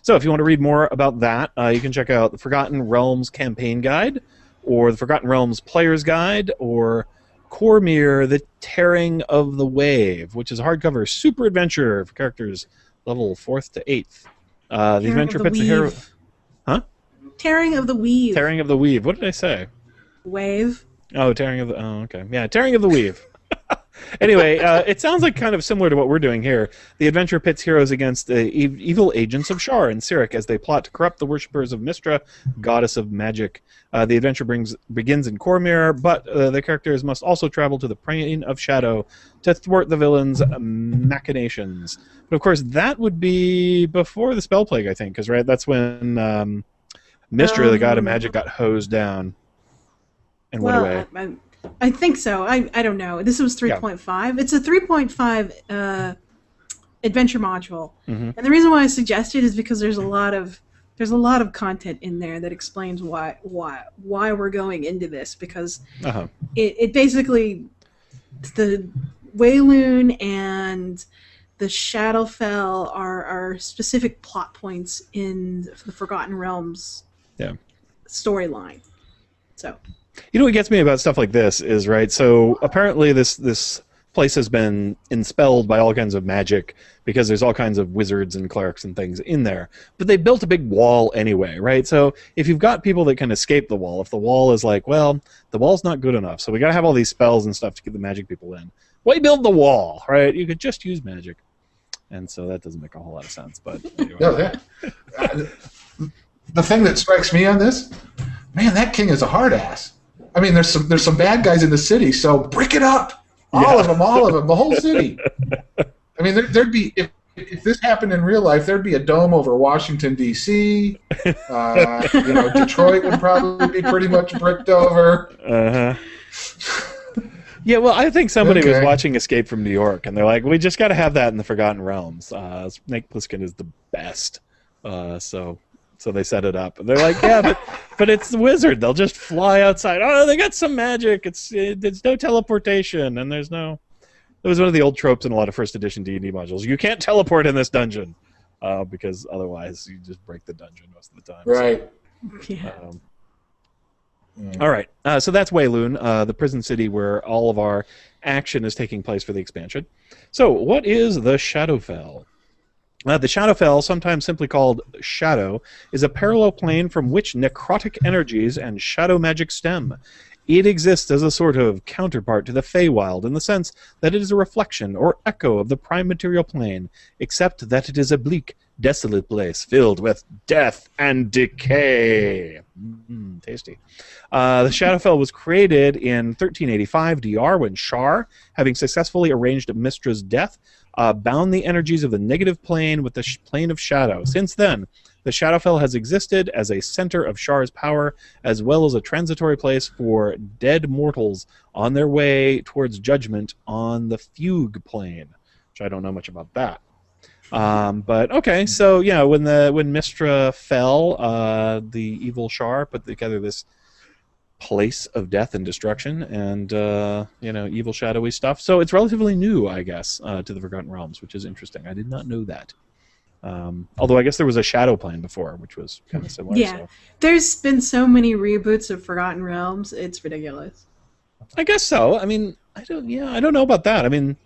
[SPEAKER 1] So if you want to read more about that, you can check out the Forgotten Realms Campaign Guide, or the Forgotten Realms Player's Guide, or Cormyr, The Tearing of the Wave, which is a hardcover super adventure for characters level 4th to 8th. The adventure pits the hero... Huh?
[SPEAKER 2] Tearing of the Weave.
[SPEAKER 1] Tearing of the Weave. What did I say?
[SPEAKER 2] Wave.
[SPEAKER 1] Oh, Tearing of the... Oh, okay. Yeah, Tearing of the Weave. Anyway, it sounds like kind of similar to what we're doing here. The adventure pits heroes against the evil agents of Shar and Cyric as they plot to corrupt the worshippers of Mystra, goddess of magic. The adventure begins in Cormyr, but the characters must also travel to the Plane of Shadow to thwart the villains' machinations. But of course, that would be before the Spell Plague, I think, because that's when Mystra, the god of magic, got hosed down and went away.
[SPEAKER 2] I think so. I don't know. This was 3.5. Yeah. It's a 3.5 adventure module, and the reason why I suggest it is because there's a lot of content in there that explains why we're going into this, because it basically, the Wayloon and the Shadowfell are specific plot points in the Forgotten Realms storyline. So.
[SPEAKER 1] You know what gets me about stuff like this is, so apparently this place has been enspelled by all kinds of magic because there's all kinds of wizards and clerics and things in there. But they built a big wall anyway, right? So if you've got people that can escape the wall, if the wall is like, well, the wall's not good enough, so we got to have all these spells and stuff to keep the magic people in. Why build the wall, right? You could just use magic. And so that doesn't make a whole lot of sense. But anyway.
[SPEAKER 3] No, the thing that strikes me on this, man, that king is a hard ass. I mean, there's some bad guys in the city, so brick it up. All of them, the whole city. I mean, there'd be, if this happened in real life, there'd be a dome over Washington, D.C. Detroit would probably be pretty much bricked over.
[SPEAKER 1] Yeah, well, I think somebody was watching Escape from New York, and they're like, we just got to have that in the Forgotten Realms. Snake Plissken is the best. So they set it up, and they're like, yeah, but it's the wizard. They'll just fly outside. Oh, they got some magic. There's no teleportation, and there's no. It was one of the old tropes in a lot of first edition D&D modules. You can't teleport in this dungeon, because otherwise you just break the dungeon most of the time.
[SPEAKER 3] Right.
[SPEAKER 1] So, all right. So that's Wayloon, the prison city where all of our action is taking place for the expansion. So what is the Shadowfell? The Shadowfell, sometimes simply called Shadow, is a parallel plane from which necrotic energies and shadow magic stem. It exists as a sort of counterpart to the Feywild in the sense that it is a reflection or echo of the prime material plane, except that it is a bleak, desolate place filled with death and decay. Tasty. The Shadowfell was created in 1385 DR when Shar, having successfully arranged Mystra's death, bound the energies of the negative plane with the plane of shadow. Since then, the Shadowfell has existed as a center of Shar's power, as well as a transitory place for dead mortals on their way towards judgment on the Fugue plane, which I don't know much about that. But okay, so yeah, when Mystra fell, the evil Shar put together this place of death and destruction and evil shadowy stuff. So it's relatively new, I guess, to the Forgotten Realms, which is interesting. I did not know that. Although I guess there was a Shadow Plane before, which was kind of similar.
[SPEAKER 2] Yeah, so. There's been so many reboots of Forgotten Realms, it's ridiculous.
[SPEAKER 1] I guess so. I mean, I don't know about that. I mean,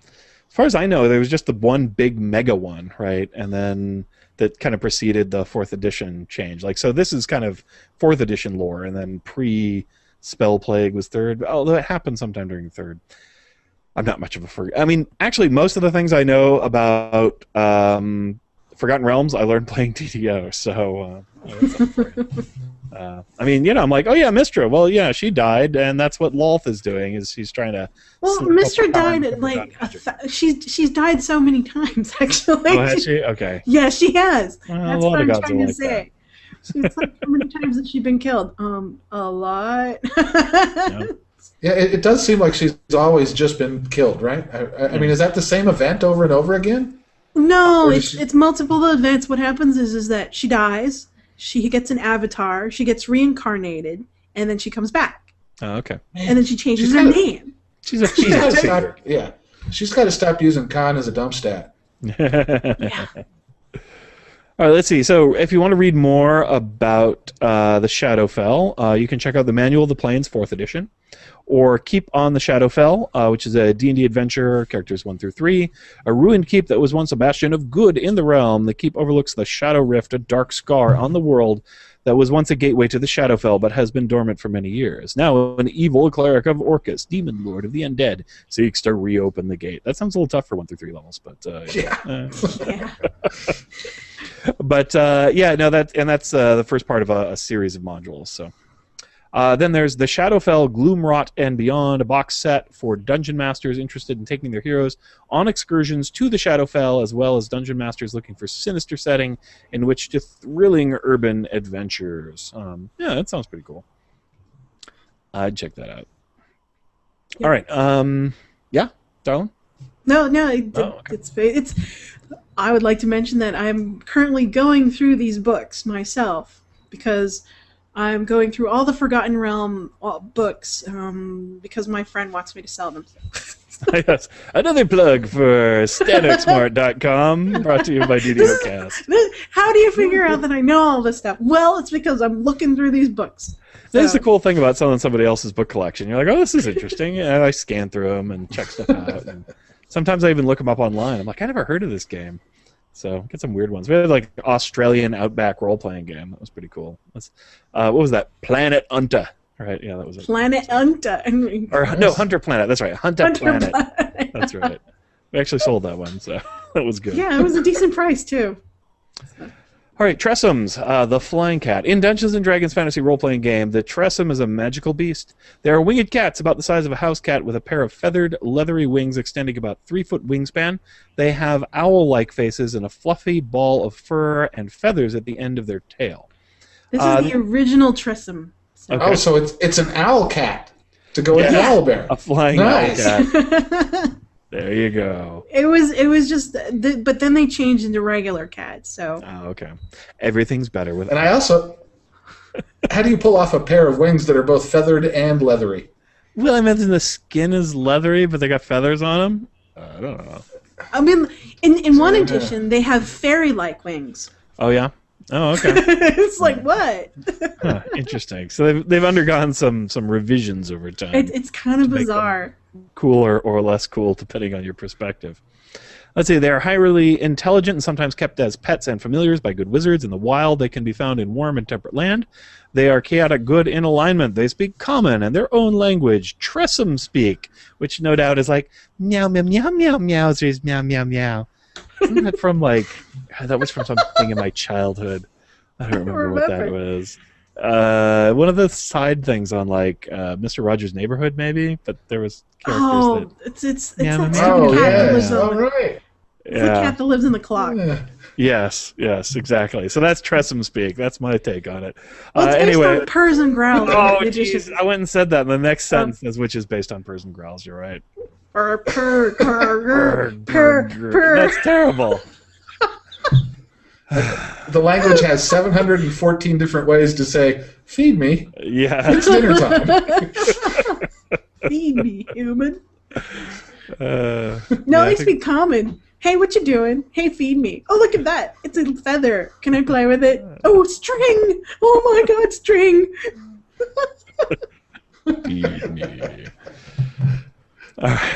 [SPEAKER 1] as far as I know, there was just the one big mega one, right? And then that kind of preceded the 4th edition change. Like, so this is kind of 4th edition lore, and then pre-Spell Plague was 3rd, although it happened sometime during 3rd. I'm not much of a I mean, actually, most of the things I know about Forgotten Realms, I learned playing DDO, so that's up for it. I mean, I'm like, oh yeah, Mistra. Well, yeah, she died, and that's what Lolth is doing. Is she's trying to.
[SPEAKER 2] Well, Mistra died at like she's died so many times actually.
[SPEAKER 1] Oh, has she? Okay.
[SPEAKER 2] Yeah, she has.
[SPEAKER 1] Well,
[SPEAKER 2] That's what I'm trying to say. It's like how many times has she been killed? A lot.
[SPEAKER 3] Yeah, it does seem like she's always just been killed, right? I mean, is that the same event over and over again?
[SPEAKER 2] No, it's multiple events. What happens is that she dies, she gets an avatar, she gets reincarnated, and then she comes back.
[SPEAKER 1] Oh, okay.
[SPEAKER 2] And then she changes her name.
[SPEAKER 1] She's a cheater.
[SPEAKER 3] Yeah, she's got to stop using Khan as a dump stat.
[SPEAKER 2] Yeah.
[SPEAKER 1] All right, let's see. So if you want to read more about the Shadowfell, you can check out the Manual of the Plains, 4th edition, or Keep on the Shadowfell, which is a D&D adventure, characters 1 through 3, a ruined keep that was once a bastion of good in the realm. The keep overlooks the Shadow Rift, a dark scar on the world that was once a gateway to the Shadowfell, but has been dormant for many years. Now an evil cleric of Orcus, demon lord of the undead, seeks to reopen the gate. That sounds a little tough for 1 through 3 levels, but
[SPEAKER 3] yeah.
[SPEAKER 1] But that's the first part of a series of modules. So then there's the Shadowfell Gloomrot and Beyond, a box set for dungeon masters interested in taking their heroes on excursions to the Shadowfell, as well as dungeon masters looking for sinister setting in which to thrilling urban adventures. Yeah, that sounds pretty cool. I'd check that out. Yeah. All right. Yeah, darling?
[SPEAKER 2] No, okay. It's. I would like to mention that I'm currently going through these books myself because I'm going through all the Forgotten Realm books because my friend wants me to sell them.
[SPEAKER 1] Yes. Another plug for StanexSmart.com, brought to you by DDOcast.
[SPEAKER 2] How do you figure out that I know all this stuff? Well, it's because I'm looking through these books.
[SPEAKER 1] This is the cool thing about selling somebody else's book collection. You're like, oh, this is interesting. And I scan through them and check stuff out. And sometimes I even look them up online. I'm like, I never heard of this game. So get some weird ones. We had like Australian Outback role-playing game. That was pretty cool. What was that? Planet Unta. Right? Yeah, that was it.
[SPEAKER 2] Planet Unta.
[SPEAKER 1] Or no, Hunter Planet. That's right. Hunter Planet. That's right. We actually sold that one, so that was good.
[SPEAKER 2] Yeah, it was a decent price too.
[SPEAKER 1] All right, Tressums, the Flying Cat. In Dungeons & Dragons fantasy role-playing game, the Tressum is a magical beast. They are winged cats about the size of a house cat with a pair of feathered, leathery wings extending about 3-foot wingspan. They have owl-like faces and a fluffy ball of fur and feathers at the end of their tail.
[SPEAKER 2] This is the original Tressum.
[SPEAKER 3] So. Okay. Oh, so it's an owl cat to go with the owl bear.
[SPEAKER 1] A flying owl cat. There you go.
[SPEAKER 2] It was just, but then they changed into regular cats. So.
[SPEAKER 1] Oh, okay. Everything's better with.
[SPEAKER 3] And I also, how do you pull off a pair of wings that are both feathered and leathery?
[SPEAKER 1] Well, I imagine the skin is leathery, but they got feathers on them. I don't know.
[SPEAKER 2] I mean, in one edition, they have fairy-like wings.
[SPEAKER 1] Oh yeah. Oh, okay.
[SPEAKER 2] It's like what?
[SPEAKER 1] Huh, interesting. So they've undergone some revisions over time.
[SPEAKER 2] It's kind of bizarre.
[SPEAKER 1] Cooler or less cool, depending on your perspective. Let's see, they are highly intelligent and sometimes kept as pets and familiars by good wizards. In the wild, they can be found in warm and temperate land. They are chaotic good in alignment. They speak common and their own language, Tressum speak, which no doubt is like meow, meow, meow, meow, meowsers, meow, meow, meow. Isn't that from like, that was from something in my childhood. I don't remember what that was. One of the side things on like Mr. Rogers' Neighborhood, maybe, but there was characters that.
[SPEAKER 2] It's that stupid cat that lives on
[SPEAKER 3] the
[SPEAKER 2] cat that lives in the clock.
[SPEAKER 3] Yeah.
[SPEAKER 1] Yes, exactly. So that's Tressum speak. That's my take on it.
[SPEAKER 2] Well, it's
[SPEAKER 1] anyway,
[SPEAKER 2] based on purrs and growls.
[SPEAKER 1] Oh, jeez, I went and said that. And the next sentence says, which is based on purrs and growls. You're right.
[SPEAKER 2] Purr, purr, purr, purr, purr.
[SPEAKER 1] That's terrible.
[SPEAKER 3] The language has 714 different ways to say, feed me.
[SPEAKER 1] Yeah.
[SPEAKER 3] It's dinner time.
[SPEAKER 2] Feed me, human.
[SPEAKER 1] No,
[SPEAKER 2] they speak common. Hey, what you doing? Hey, feed me. Oh, look at that. It's a feather. Can I play with it? Oh, string. Oh, my God, string.
[SPEAKER 1] Feed me. All right.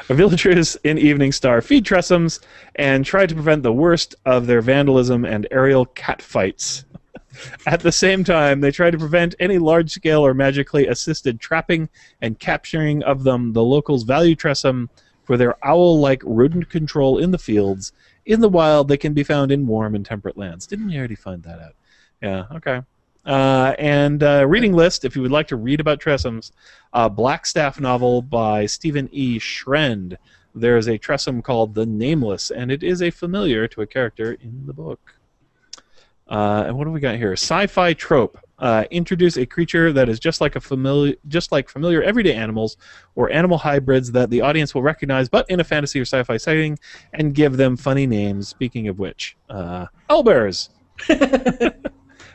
[SPEAKER 1] Villagers in Evening Star feed Tressums and try to prevent the worst of their vandalism and aerial cat fights. At the same time, they try to prevent any large-scale or magically assisted trapping and capturing of them. The locals value Tressum for their owl-like rodent control in the fields In the wild, they can be found in warm and temperate lands. Didn't we already find that out? Yeah, okay. And reading list, if you would like to read about Tressums, Blackstaff novel by Stephen E. Shrend. There is a Tressum called The Nameless, and it is a familiar to a character in the book. And what do we got here? Sci-fi trope. Introduce a creature that is just like familiar everyday animals or animal hybrids that the audience will recognize, but in a fantasy or sci-fi setting, and give them funny names. Speaking of which, owlbears.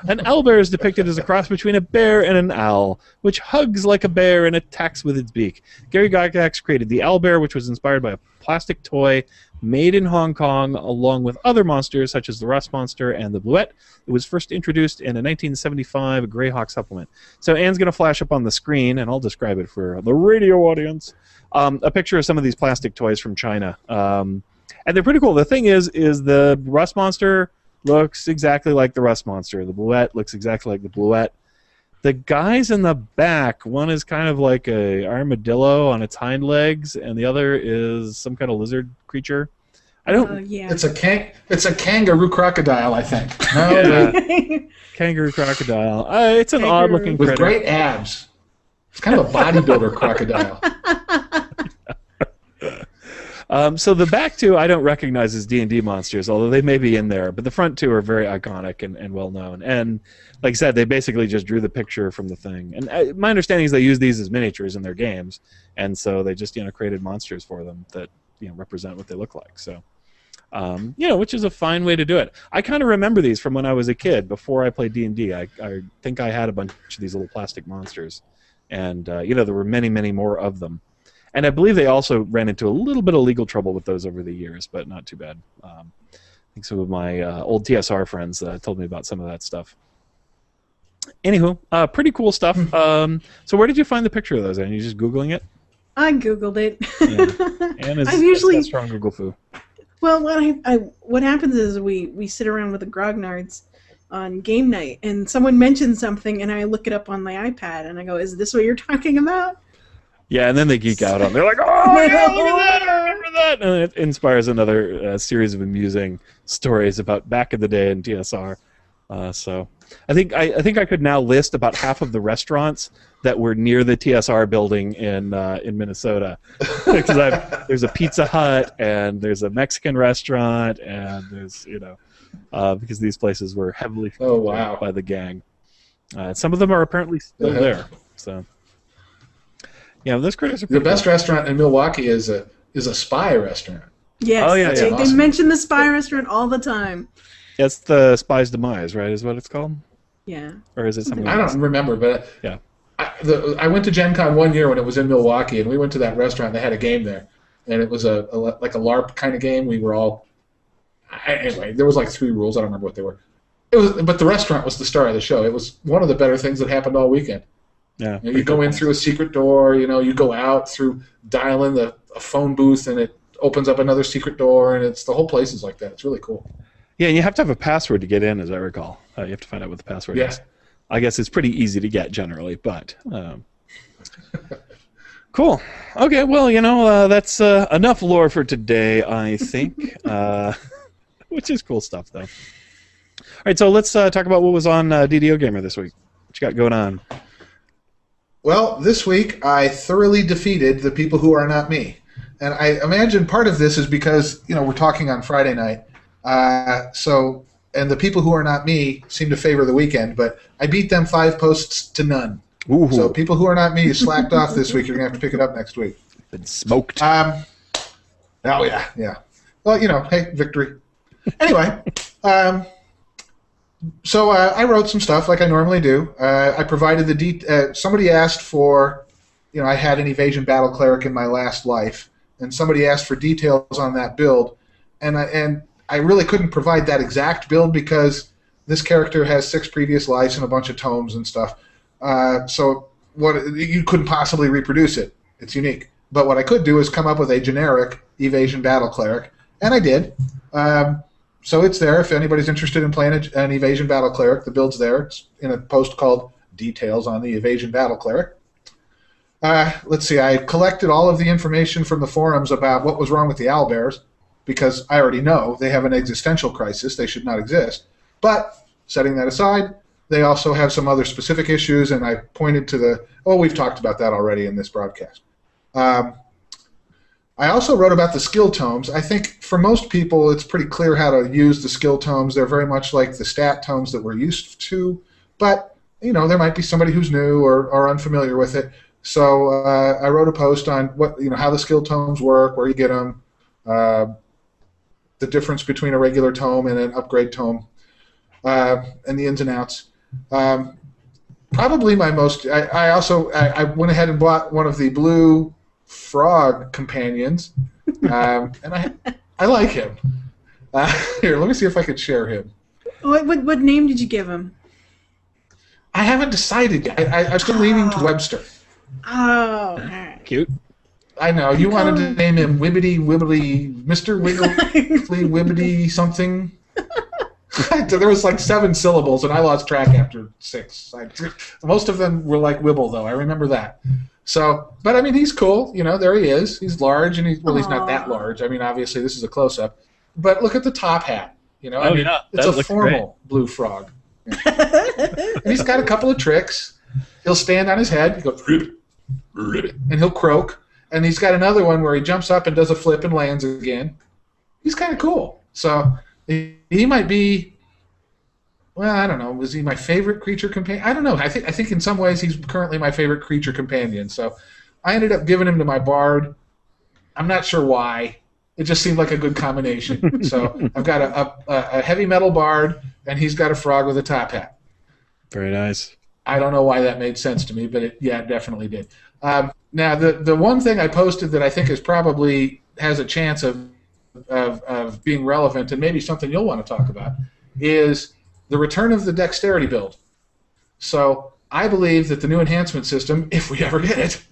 [SPEAKER 1] An owlbear is depicted as a cross between a bear and an owl, which hugs like a bear and attacks with its beak. Gary Gygax created the owlbear, which was inspired by a plastic toy made in Hong Kong, along with other monsters such as the rust monster and the bluette. It was first introduced in a 1975 Greyhawk supplement. So Anne's going to flash up on the screen, and I'll describe it for the radio audience, a picture of some of these plastic toys from China. And they're pretty cool. The thing is the rust monster looks exactly like the rust monster. The bluette looks exactly like the bluette. The guys in the back, one is kind of like a armadillo on its hind legs, and the other is some kind of lizard creature. I don't.
[SPEAKER 2] Yeah.
[SPEAKER 3] It's a kangaroo crocodile, I think. No,
[SPEAKER 1] Yeah. Kangaroo crocodile. It's an odd-looking
[SPEAKER 3] with
[SPEAKER 1] critter.
[SPEAKER 3] great abs. It's kind of a bodybuilder crocodile.
[SPEAKER 1] So the back two I don't recognize as D&D monsters, although they may be in there. But the front two are very iconic and well known. And like I said, they basically just drew the picture from the thing. And my understanding is they use these as miniatures in their games, and so they just created monsters for them that represent what they look like. So which is a fine way to do it. I kind of remember these from when I was a kid before I played D&D. I think I had a bunch of these little plastic monsters, and there were many, many more of them. And I believe they also ran into a little bit of legal trouble with those over the years, but not too bad. I think some of my old TSR friends told me about some of that stuff. Anywho, pretty cool stuff. So where did you find the picture of those? Are you just Googling it?
[SPEAKER 2] I Googled it.
[SPEAKER 1] Yeah. And
[SPEAKER 2] I'm usually
[SPEAKER 1] strong Google foo.
[SPEAKER 2] Well, what happens is we sit around with the grognards on game night, and someone mentions something, and I look it up on my iPad, and I go, "Is this what you're talking about?"
[SPEAKER 1] Yeah, and then they geek out on. They're like, "Oh, yeah, look at that! I remember that!" And it inspires another series of amusing stories about back in the day in TSR. So I think I could now list about half of the restaurants that were near the TSR building in Minnesota, because there's a Pizza Hut and there's a Mexican restaurant, and there's because these places were heavily funded by the gang. Some of them are apparently still there. So. Yeah, those critters are
[SPEAKER 3] the best restaurant in Milwaukee is a spy restaurant.
[SPEAKER 2] Yes,
[SPEAKER 1] oh, yeah,
[SPEAKER 2] they
[SPEAKER 3] awesome.
[SPEAKER 2] mention the spy restaurant all the time.
[SPEAKER 1] That's the Spy's Demise, right? Is what it's called?
[SPEAKER 2] Yeah.
[SPEAKER 1] Or is it something
[SPEAKER 3] I
[SPEAKER 1] else?
[SPEAKER 3] don't remember, but
[SPEAKER 1] yeah.
[SPEAKER 3] I went to Gen Con one year when it was in Milwaukee, and we went to that restaurant. They had a game there, and it was like a LARP kind of game. We were all anyway. There was like 3 rules. I don't remember what they were. But the restaurant was the star of the show. It was one of the better things that happened all weekend.
[SPEAKER 1] Yeah,
[SPEAKER 3] you go in through a secret door. You go out through dialing a phone booth, and it opens up another secret door, and the whole place is like that. It's really cool.
[SPEAKER 1] Yeah, and you have to have a password to get in, as I recall. You have to find out what the password is. I guess it's pretty easy to get generally, but cool. Okay, well, that's enough lore for today, I think, which is cool stuff, though. All right, so let's talk about what was on DDO Gamer this week. What you got going on?
[SPEAKER 3] Well, this week I thoroughly defeated the people who are not me. And I imagine part of this is because, we're talking on Friday night. And the people who are not me seem to favor the weekend, but I beat them 5 posts to none.
[SPEAKER 1] Ooh.
[SPEAKER 3] So people who are not me slacked off this week. You're going to have to pick it up next week.
[SPEAKER 1] Been smoked.
[SPEAKER 3] Oh, yeah. Well, hey, victory. Anyway, so I wrote some stuff like I normally do. I provided somebody asked for, I had an evasion battle cleric in my last life, and somebody asked for details on that build, and I really couldn't provide that exact build because this character has 6 previous lives and a bunch of tomes and stuff. So you couldn't possibly reproduce it. It's unique. But what I could do is come up with a generic evasion battle cleric, and I did. So it's there. If anybody's interested in playing an evasion battle cleric, the build's there. It's in a post called Details on the Evasion Battle Cleric. Let's see. I collected all of the information from the forums about what was wrong with the owlbears. because I already know they have an existential crisis. They should not exist. But setting that aside, they also have some other specific issues, and I pointed to we've talked about that already in this broadcast. I also wrote about the skill tomes. I think for most people it's pretty clear how to use the skill tomes. They're very much like the stat tomes that we're used to, but there might be somebody who's new or unfamiliar with it. So I wrote a post on how the skill tomes work, where you get them, the difference between a regular tome and an upgrade tome, and the ins and outs. Probably my most. I went ahead and bought one of the blue frog companions, and I like him. Here, let me see if I can share him.
[SPEAKER 2] What name did you give him?
[SPEAKER 3] I haven't decided yet. I'm still leaning to Webster.
[SPEAKER 2] Oh, all right.
[SPEAKER 1] Cute.
[SPEAKER 3] I know. You wanted to name him Wibbity Wibbly, Mr. Wiggly Wibbity something. There was like 7 syllables, and I lost track after 6. Most of them were like Wibble, though. I remember that. So, but I mean, he's cool. There he is. He's large, and he's not that large. I mean, obviously, this is a close-up. But look at the top hat. It's a formal blue frog. And he's got a couple of tricks. He'll stand on his head. He goes, ribbit, ribbit, and he'll croak. And he's got another one where he jumps up and does a flip and lands again. He's kind of cool. So he might be. Well, I don't know. Was he my favorite creature companion? I don't know. I think in some ways he's currently my favorite creature companion. So I ended up giving him to my bard. I'm not sure why. It just seemed like a good combination. So I've got a heavy metal bard, and he's got a frog with a top hat.
[SPEAKER 1] Very nice.
[SPEAKER 3] I don't know why that made sense to me, but it definitely did. Now, the one thing I posted that I think is probably has a chance of being relevant, and maybe something you'll want to talk about, is the return of the dexterity build. So I believe that the new enhancement system, if we ever get it,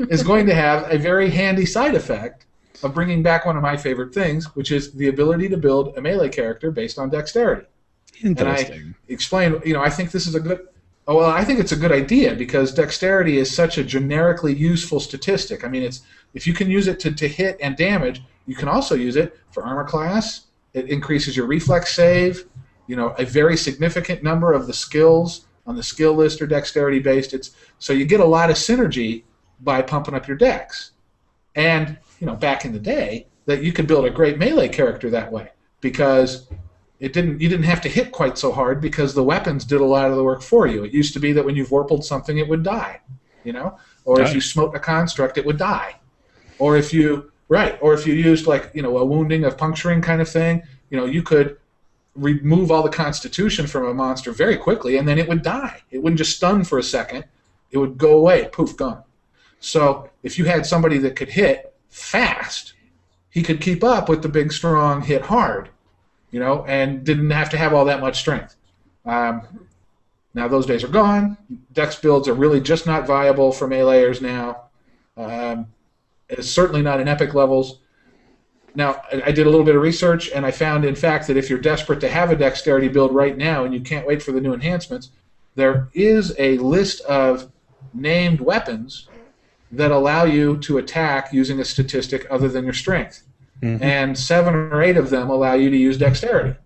[SPEAKER 3] is going to have a very handy side effect of bringing back one of my favorite things, which is the ability to build a melee character based on dexterity.
[SPEAKER 1] Interesting.
[SPEAKER 3] And I explained, I think this is I think it's a good idea because dexterity is such a generically useful statistic. I mean, if you can use it to hit and damage, you can also use it for armor class. It increases your reflex save. A very significant number of the skills on the skill list are dexterity based. So you get a lot of synergy by pumping up your dex. And back in the day, that you could build a great melee character that way because you didn't have to hit quite so hard because the weapons did a lot of the work for you. It used to be that when you vorpaled something, it would die, or if you smote a construct, it would die, or if you used a wounding of puncturing kind of thing, you could remove all the constitution from a monster very quickly, and then it would die. It wouldn't just stun for a second; it would go away, poof, gone. So if you had somebody that could hit fast, he could keep up with the big, strong hit hard. And didn't have to have all that much strength. Now those days are gone. Dex builds are really just not viable for meleeers now. It's certainly not in epic levels. Now, I did a little bit of research, and I found, in fact, that if you're desperate to have a dexterity build right now and you can't wait for the new enhancements, there is a list of named weapons that allow you to attack using a statistic other than your strength. Mm-hmm. And 7 or 8 of them allow you to use dexterity.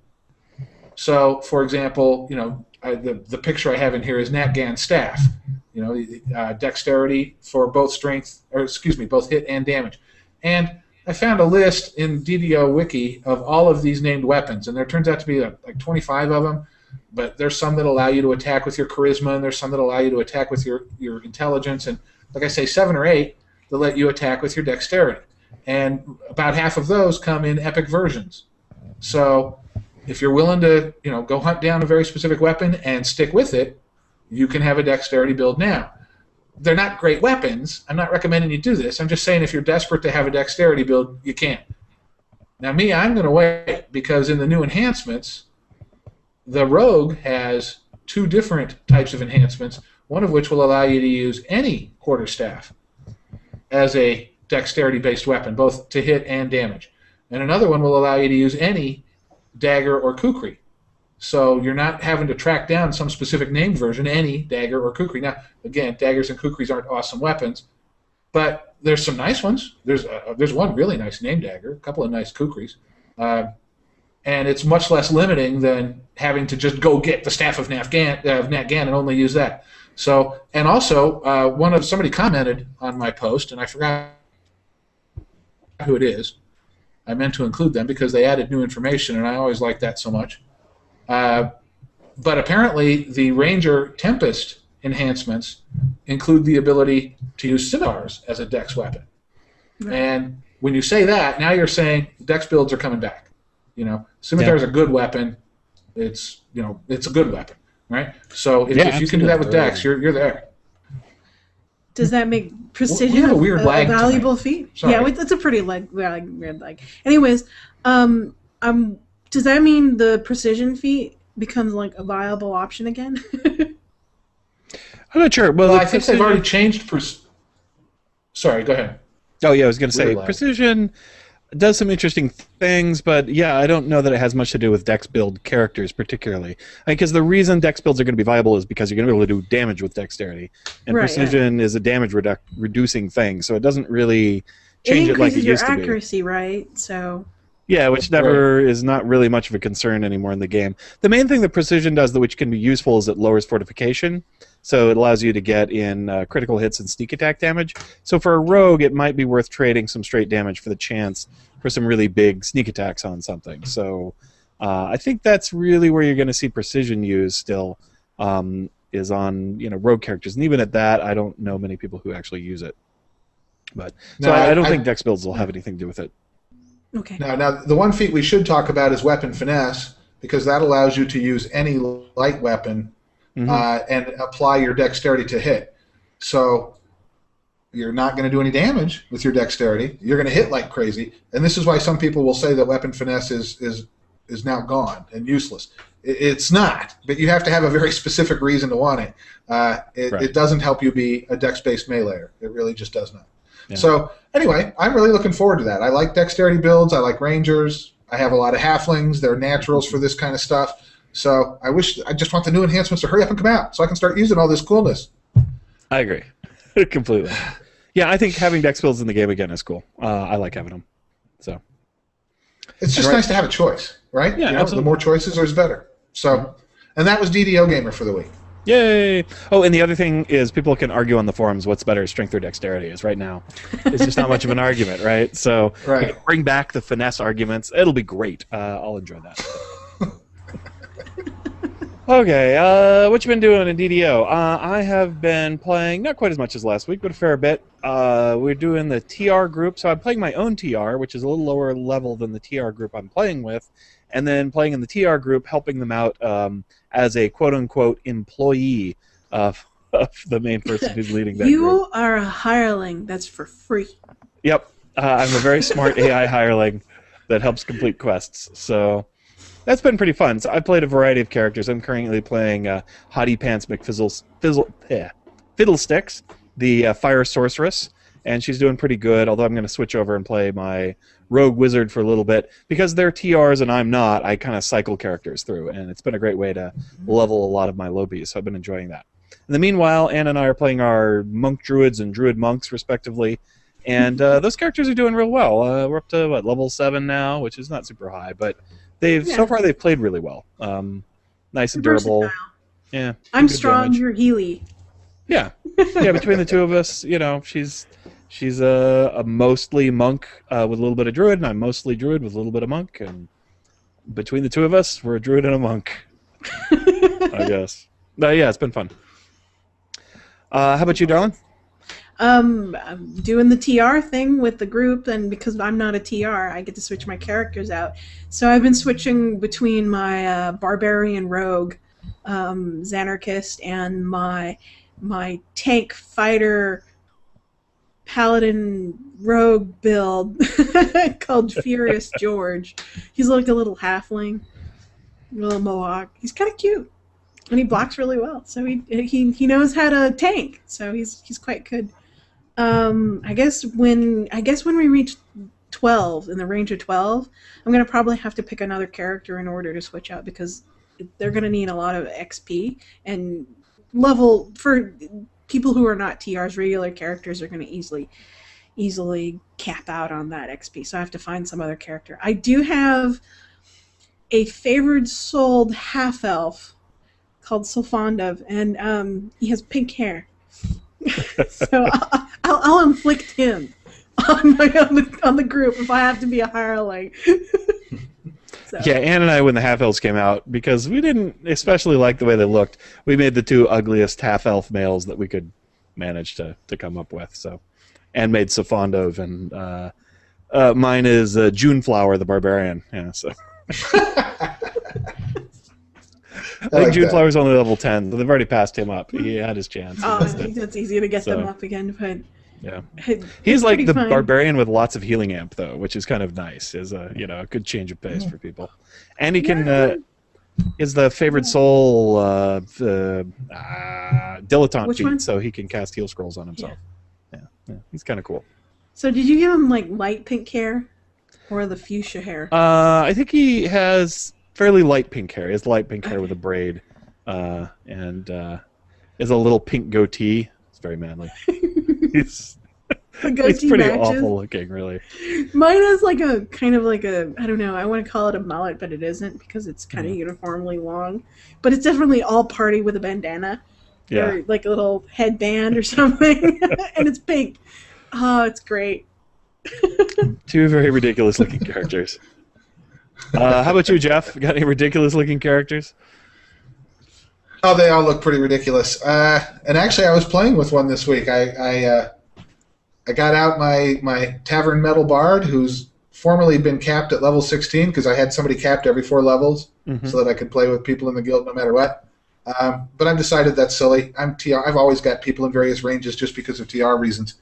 [SPEAKER 3] So, for example, the picture I have in here is Natgan's staff. Dexterity for both both hit and damage. And I found a list in DDO Wiki of all of these named weapons, and there turns out to be like 25 of them. But there's some that allow you to attack with your charisma, and there's some that allow you to attack with your intelligence, and like I say, 7 or 8 that let you attack with your dexterity. And about half of those come in epic versions. So if you're willing to, go hunt down a very specific weapon and stick with it, you can have a dexterity build now. They're not great weapons. I'm not recommending you do this. I'm just saying if you're desperate to have a dexterity build, you can. Now I'm going to wait because in the new enhancements, the rogue has 2 different types of enhancements, one of which will allow you to use any quarterstaff as a dexterity-based weapon, both to hit and damage. And another one will allow you to use any dagger or kukri. So you're not having to track down some specific named version, any dagger or kukri. Now, again, daggers and kukris aren't awesome weapons, but there's some nice ones. There's one really nice name dagger, a couple of nice kukris, and it's much less limiting than having to just go get the Staff of Nat Gan and only use that. So, and also, somebody commented on my post, and I forgot who it is. I meant to include them because they added new information, and I always like that so much. But apparently, the Ranger Tempest enhancements include the ability to use scimitars as a dex weapon. Right. And when you say that, now you're saying dex builds are coming back. Scimitar is a good weapon. It's a good weapon, right? So if you can do that with dex, you're there.
[SPEAKER 2] Does that make precision
[SPEAKER 3] a weird lag
[SPEAKER 2] valuable feat?
[SPEAKER 3] Sorry.
[SPEAKER 2] Yeah, it's a pretty weird lag. Anyways, does that mean the precision feat becomes like a viable option again?
[SPEAKER 1] I'm not sure. Well,
[SPEAKER 3] I think they've already changed. Sorry, go ahead.
[SPEAKER 1] Oh yeah, I was going to say precision does some interesting things, but yeah, I don't know that it has much to do with dex build characters particularly. Because the reason dex builds are going to be viable is because you're going to be able to do damage with dexterity, and precision is a damage reducing thing, so it doesn't really change it like it used to be.
[SPEAKER 2] It increases your accuracy, right? So.
[SPEAKER 1] Yeah, which never is not really much of a concern anymore in the game. The main thing that precision does, which can be useful, is it lowers fortification. So it allows you to get in critical hits and sneak attack damage. So for a rogue, it might be worth trading some straight damage for the chance for some really big sneak attacks on something. So I think that's really where you're going to see precision used still, is on rogue characters. And even at that, I don't know many people who actually use it. But so I don't think dex builds will have anything to do with it.
[SPEAKER 2] Okay.
[SPEAKER 3] Now, the one feat we should talk about is weapon finesse, because that allows you to use any light weapon and apply your dexterity to hit. So you're not going to do any damage with your dexterity. You're going to hit like crazy, and this is why some people will say that weapon finesse is now gone and useless. It's not, but you have to have a very specific reason to want it. It doesn't help you be a dex-based meleeer. It really just does not. Yeah. So anyway, I'm really looking forward to that. I like dexterity builds. I like rangers. I have a lot of halflings. They're naturals for this kind of stuff. So I just want the new enhancements to hurry up and come out so I can start using all this coolness.
[SPEAKER 1] I agree. Completely. Yeah, I think having dex builds in the game again is cool. I like having them. So
[SPEAKER 3] it's just nice to have a choice, right?
[SPEAKER 1] Yeah, absolutely.
[SPEAKER 3] The more choices is better. So, and that was DDO Gamer for the week.
[SPEAKER 1] Yay! Oh, and the other thing is people can argue on the forums what's better, strength or dexterity is right now. It's just not much of an argument, right? So bring back the finesse arguments. It'll be great. I'll enjoy that. Okay, what you been doing in DDO? I have been playing, not quite as much as last week, but a fair bit. We're doing the TR group, so I'm playing my own TR, which is a little lower level than the TR group I'm playing with, and then playing in the TR group, helping them out as a quote-unquote employee of the main person who's leading that group.
[SPEAKER 2] You are a hireling that's for free.
[SPEAKER 1] Yep, I'm a very smart AI hireling that helps complete quests, so that's been pretty fun. So I played a variety of characters. I'm currently playing Hottie Pants Fiddlesticks, the Fire Sorceress, and she's doing pretty good, although I'm going to switch over and play my Rogue Wizard for a little bit. Because they're TRs and I'm not, I kind of cycle characters through, and it's been a great way to level a lot of my lobies, so I've been enjoying that. In the meanwhile, Anna and I are playing our Monk Druids and Druid Monks, respectively, and those characters are doing real well. We're up to, level 7 now, which is not super high, but so far they've played really well. Nice and durable.
[SPEAKER 2] Versatile.
[SPEAKER 1] Yeah.
[SPEAKER 2] I'm strong, you're Healy.
[SPEAKER 1] Yeah. Yeah, between the two of us, she's a mostly monk with a little bit of druid, and I'm mostly druid with a little bit of monk, and between the two of us, we're a druid and a monk. I guess. But yeah, it's been fun. How about you, darling?
[SPEAKER 2] I'm doing the TR thing with the group, and because I'm not a TR, I get to switch my characters out. So I've been switching between my barbarian rogue, Xanarchist, and my tank fighter paladin rogue build called Furious George. He's like a little halfling, a little mohawk. He's kind of cute, and he blocks really well. So he knows how to tank. So he's quite good. I guess when we reach 12, in the range of 12, I'm gonna probably have to pick another character in order to switch out, because they're gonna need a lot of XP and level for people who are not TR's regular characters are going to easily cap out on that XP. So I have to find some other character. I do have a favored souled half elf called Sylfondov, and he has pink hair. So I'll inflict him on the group if I have to be a hireling. So.
[SPEAKER 1] Yeah, Ann and I, when the half-elves came out, because we didn't especially like the way they looked, we made the 2 ugliest half-elf males that we could manage to come up with. So, Ann made Safondov, and mine is Juneflower the Barbarian. Yeah, so. I think Juneflower's only level 10, so they've already passed him up. He had his chance.
[SPEAKER 2] Oh, I think that's easy to get them up again, but
[SPEAKER 1] yeah, he's like the barbarian with lots of healing amp, though, which is kind of nice. Is a a good change of pace for people, and he can is the favored soul dilettante feat, so he can cast heal scrolls on himself. Yeah, he's kind of cool.
[SPEAKER 2] So did you give him like light pink hair, or the fuchsia hair?
[SPEAKER 1] I think he has fairly light pink hair. He has light pink hair with a braid, and is a little pink goatee. It's very manly. He's pretty awful looking, really.
[SPEAKER 2] Mine is like a kind of like a, I don't know, I want to call it a mullet, but it isn't because it's kind of uniformly long. But it's definitely all party with a bandana.
[SPEAKER 1] Yeah.
[SPEAKER 2] Or like a little headband or something. And it's pink. Oh, it's great.
[SPEAKER 1] 2 very ridiculous looking characters. How about you, Jeff? Got any ridiculous looking characters?
[SPEAKER 3] Oh, they all look pretty ridiculous. And actually, I was playing with one this week. I got out my Tavern Metal Bard, who's formerly been capped at level 16 because I had somebody capped every 4 levels so that I could play with people in the guild no matter what. But I've decided that's silly. I'm TR. I've always got people in various ranges just because of TR reasons.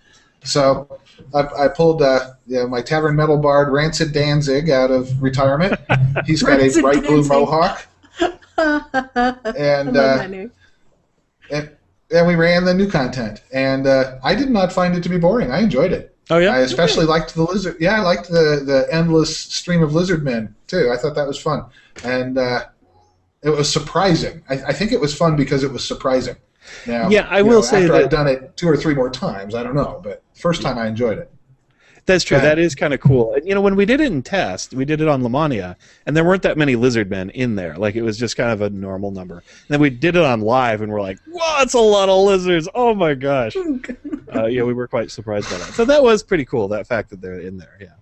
[SPEAKER 3] So I pulled my Tavern Metal Bard, Rancid Danzig, out of retirement. He's got a bright blue mohawk. And we ran the new content, and I did not find it to be boring. I enjoyed it.
[SPEAKER 1] Oh yeah,
[SPEAKER 3] I especially liked the lizard. Yeah, I liked the endless stream of lizard men too. I thought that was fun, and it was surprising. I think it was fun because it was surprising. Now,
[SPEAKER 1] yeah, I will say
[SPEAKER 3] after
[SPEAKER 1] that
[SPEAKER 3] I've done it 2 or 3 more times, I don't know, but first time I enjoyed it.
[SPEAKER 1] That's true. That is kind of cool. And, when we did it in test, we did it on Lamania, and there weren't that many lizard men in there. Like, it was just kind of a normal number. And then we did it on live, and we're like, "Wow, that's a lot of lizards! Oh my gosh!" We were quite surprised by that. So that was pretty cool. That fact that they're in there. Yeah.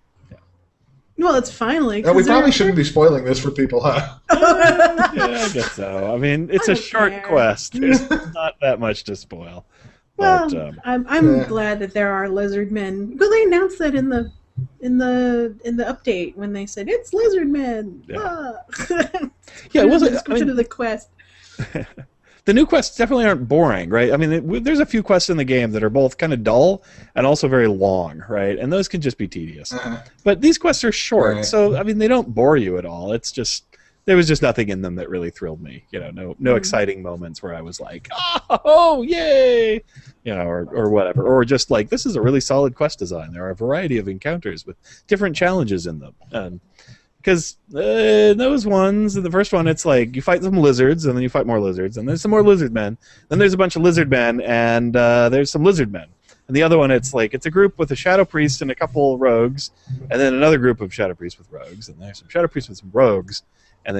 [SPEAKER 2] Well, it's finally.
[SPEAKER 3] We probably shouldn't be spoiling this for people, huh?
[SPEAKER 1] Yeah, I guess so. I mean, it's a short quest. There's not that much to spoil.
[SPEAKER 2] Well,
[SPEAKER 1] but,
[SPEAKER 2] I'm glad that there are lizard men. Well, they announced that in the update when they said it's lizard men.
[SPEAKER 1] Yeah,
[SPEAKER 2] yeah,
[SPEAKER 1] it wasn't.
[SPEAKER 2] The description of the quest.
[SPEAKER 1] The new quests definitely aren't boring, right? I mean, there's a few quests in the game that are both kind of dull and also very long, right? And those can just be tedious. But these quests are short, so I mean, they don't bore you at all. It's just there was just nothing in them that really thrilled me. No exciting moments where I was like, oh, yay, or whatever, or just like this is a really solid quest design. There are a variety of encounters with different challenges in them. Because those ones, the first one, it's like you fight some lizards, and then you fight more lizards, and there's some more lizard men. Then there's a bunch of lizard men, and there's some lizard men. And the other one, it's like it's a group with a shadow priest and a couple rogues, and then another group of shadow priests with rogues, and there's some shadow priests with some rogues, and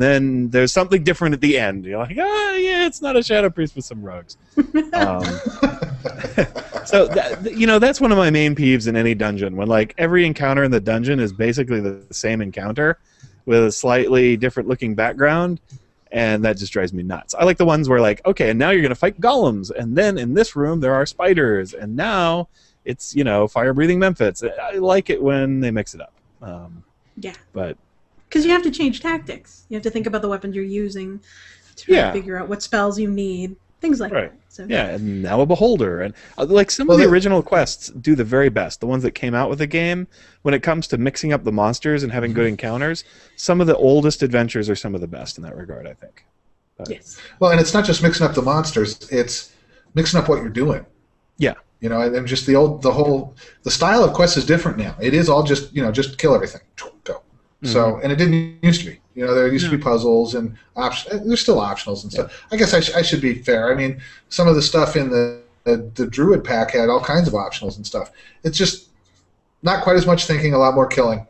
[SPEAKER 1] then there's something different at the end. You're like, yeah, it's not a shadow priest with some rogues. So that's one of my main peeves in any dungeon, when like every encounter in the dungeon is basically the same encounter with a slightly different looking background, and that just drives me nuts. I like the ones where like, okay, and now you're gonna fight golems, and then in this room there are spiders, and now it's fire breathing Memphis. I like it when they mix it up.
[SPEAKER 2] Yeah,
[SPEAKER 1] but
[SPEAKER 2] because you have to change tactics. You have to think about the weapons you're using to figure out what spells you need, things like that. So.
[SPEAKER 1] Yeah, and now a beholder, and like some of the original quests do the very best. The ones that came out with the game, when it comes to mixing up the monsters and having good encounters, some of the oldest adventures are some of the best in that regard, I think.
[SPEAKER 2] Yes.
[SPEAKER 3] Well, and it's not just mixing up the monsters; it's mixing up what you're doing.
[SPEAKER 1] Yeah.
[SPEAKER 3] And just the style of quest is different now. It is all just just kill everything, go. So, and it didn't used to be. There used to be puzzles and there's still optionals and stuff. I guess I should be fair. I mean, some of the stuff in the The Druid pack had all kinds of optionals and stuff. It's just not quite as much thinking, a lot more killing.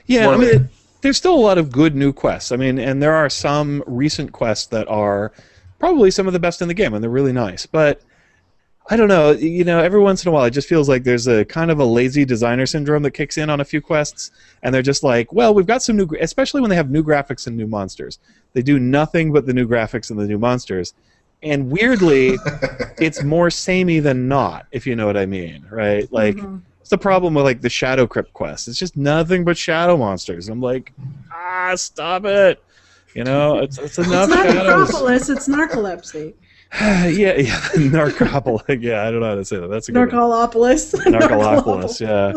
[SPEAKER 1] Yeah, I mean, there's still a lot of good new quests. I mean, and there are some recent quests that are probably some of the best in the game, and they're really nice. But I don't know, every once in a while it just feels like there's a kind of a lazy designer syndrome that kicks in on a few quests, and they're just like, well, we've got some new, especially when they have new graphics and new monsters. They do nothing but the new graphics and the new monsters. And weirdly, it's more samey than not, if you know what I mean, right? Like, it's the problem with like the Shadow Crypt quest. It's just nothing but shadow monsters. I'm like, stop it. It's enough
[SPEAKER 2] It's not
[SPEAKER 1] shadows.
[SPEAKER 2] Necropolis, it's narcolepsy.
[SPEAKER 1] yeah, Narcopolis. Yeah, I don't know how to say that. That's a good one.
[SPEAKER 2] Narcolopolis.
[SPEAKER 1] Narcolopolis, yeah.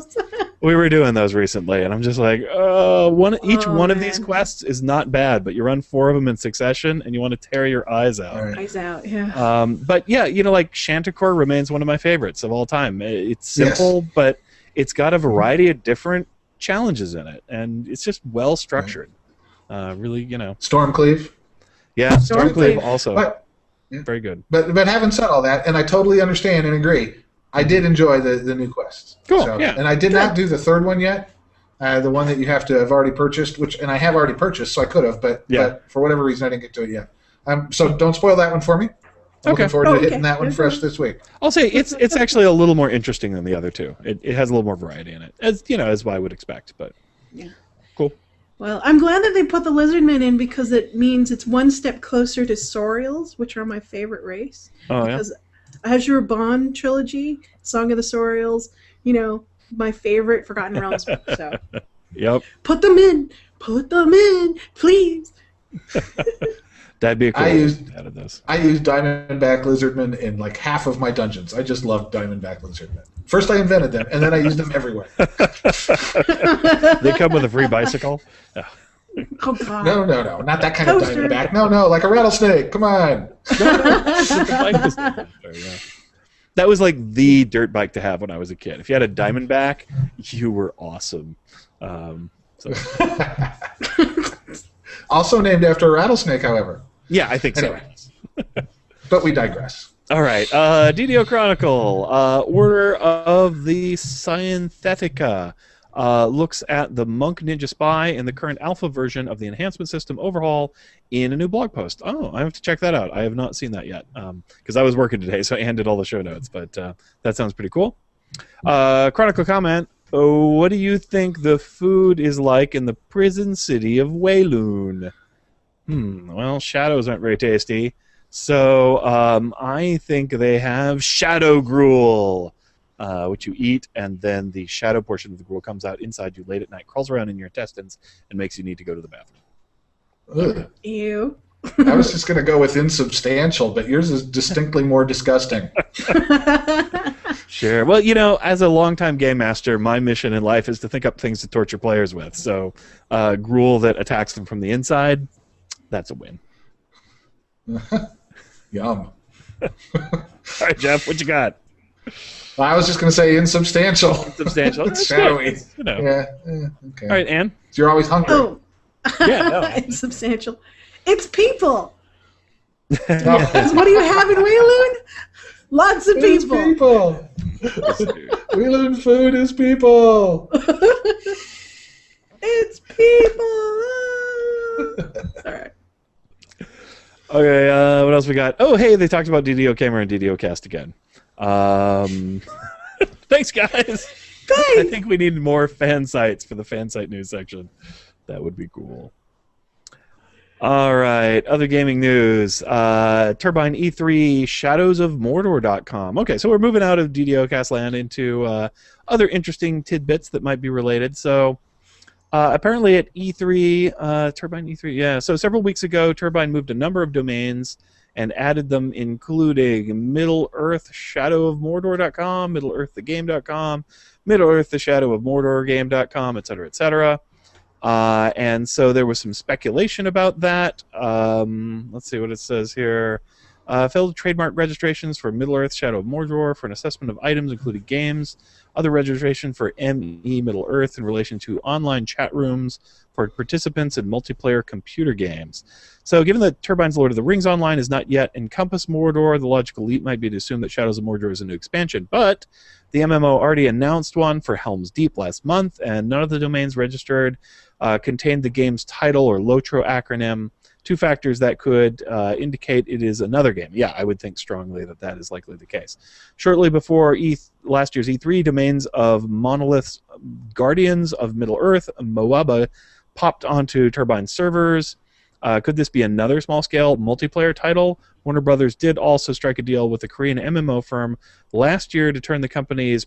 [SPEAKER 1] We were doing those recently, and I'm just like, each one of these quests is not bad, but you run 4 of them in succession, and you want to tear your eyes out.
[SPEAKER 3] Right.
[SPEAKER 2] Eyes out, yeah.
[SPEAKER 1] But yeah, like Chanticleer remains one of my favorites of all time. It's simple, but it's got a variety of different challenges in it, and it's just well structured. Really,
[SPEAKER 3] Stormcleave.
[SPEAKER 1] Yeah,
[SPEAKER 2] Stormcleave
[SPEAKER 1] also.
[SPEAKER 3] But,
[SPEAKER 1] very good.
[SPEAKER 3] But having said all that, and I totally understand and agree, I did enjoy the new quests.
[SPEAKER 1] Cool,
[SPEAKER 3] So,
[SPEAKER 1] yeah.
[SPEAKER 3] And I did not do the third one yet, the one that you have to have already purchased, and I have already purchased, so I could have, but for whatever reason I didn't get to it yet. So don't spoil that one for me. I'm looking forward to hitting that one fresh this week.
[SPEAKER 1] I'll say it's actually a little more interesting than the other two. It has a little more variety in it, as I would expect. But
[SPEAKER 2] yeah,
[SPEAKER 1] cool.
[SPEAKER 2] Well, I'm glad that they put the Lizardmen in because it means it's one step closer to Sauriels, which are my favorite race.
[SPEAKER 1] Oh,
[SPEAKER 2] because Azure Bond trilogy, Song of the Sauriels, my favorite Forgotten Realms. So
[SPEAKER 1] Yep.
[SPEAKER 2] Put them in, please.
[SPEAKER 1] That'd be a cool.
[SPEAKER 3] I used
[SPEAKER 1] this.
[SPEAKER 3] Diamondback Lizardmen in like half of my dungeons. I just loved Diamondback Lizardmen. First I invented them, and then I used them everywhere.
[SPEAKER 1] They come with a free bicycle. Oh.
[SPEAKER 2] Oh, God.
[SPEAKER 3] No, not that kind of Diamondback. No, like a rattlesnake. Come on.
[SPEAKER 1] That was like the dirt bike to have when I was a kid. If you had a Diamondback, you were awesome.
[SPEAKER 3] Also named after a rattlesnake, however.
[SPEAKER 1] Yeah, I think
[SPEAKER 3] Anyway.
[SPEAKER 1] so.
[SPEAKER 3] But we digress.
[SPEAKER 1] All right, DDO Chronicle, Order of the Synthetica, looks at the Monk Ninja Spy in the current alpha version of the enhancement system overhaul in a new blog post. Oh, I have to check that out. I have not seen that yet because I was working today, so Ann did all the show notes, but that sounds pretty cool. Chronicle comment, what do you think the food is like in the prison city of Wayloon? Well, shadows aren't very tasty. So I think they have shadow gruel, which you eat, and then the shadow portion of the gruel comes out inside you late at night, crawls around in your intestines, and makes you need to go to the bathroom.
[SPEAKER 3] Ugh.
[SPEAKER 2] Ew.
[SPEAKER 3] I was just going to go with insubstantial, but yours is distinctly more disgusting.
[SPEAKER 1] Sure. Well, as a longtime game master, my mission in life is to think up things to torture players with. So gruel that attacks them from the inside, that's a win.
[SPEAKER 3] Yum.
[SPEAKER 1] All right, Jeff, what you got?
[SPEAKER 3] I was just going to say insubstantial.
[SPEAKER 1] Substantial. It's
[SPEAKER 3] Shadowy.
[SPEAKER 1] good.
[SPEAKER 3] Yeah, okay.
[SPEAKER 1] All right, Ann.
[SPEAKER 3] So you're always hungry.
[SPEAKER 2] Oh.
[SPEAKER 1] Yeah, no.
[SPEAKER 2] It's substantial. It's people.
[SPEAKER 3] Oh.
[SPEAKER 2] What do you have in Wayloon? Lots of
[SPEAKER 3] It's
[SPEAKER 2] people.
[SPEAKER 3] people. We learn food is people.
[SPEAKER 2] It's people. All right.
[SPEAKER 1] Okay, what else we got? Oh, hey, they talked about DDO Camera and DDOcast again. Thanks, guys. I think we need more fan sites for the fan site news section. That would be cool. All right, other gaming news. Turbine E3, shadowsofmordor.com. Okay, so we're moving out of DDOcast land into other interesting tidbits that might be related. So apparently at E3, Turbine E3, yeah. So several weeks ago, Turbine moved a number of domains and added them, including Middle-earth shadowofmordor.com, Middle-earththegame.com, Middle-earth the Shadow of Mordor game.com, etc., etc. And so there was some speculation about that. Let's see what it says here. Failed trademark registrations for Middle-earth Shadow of Mordor for an assessment of items, including games. Other registration for ME Middle-earth in relation to online chat rooms for participants in multiplayer computer games. So given that Turbine's Lord of the Rings Online is not yet encompassed Mordor, the logical leap might be to assume that Shadows of Mordor is a new expansion. But the MMO already announced one for Helm's Deep last month, and none of the domains registered contained the game's title or LOTRO acronym. Two factors that could indicate it is another game. Yeah, I would think strongly that that is likely the case. Shortly before last year's E3, domains of Monolith's Guardians of Middle-earth, Moaba, popped onto Turbine servers. Could this be another small-scale multiplayer title? Warner Brothers did also strike a deal with a Korean MMO firm last year to turn the company's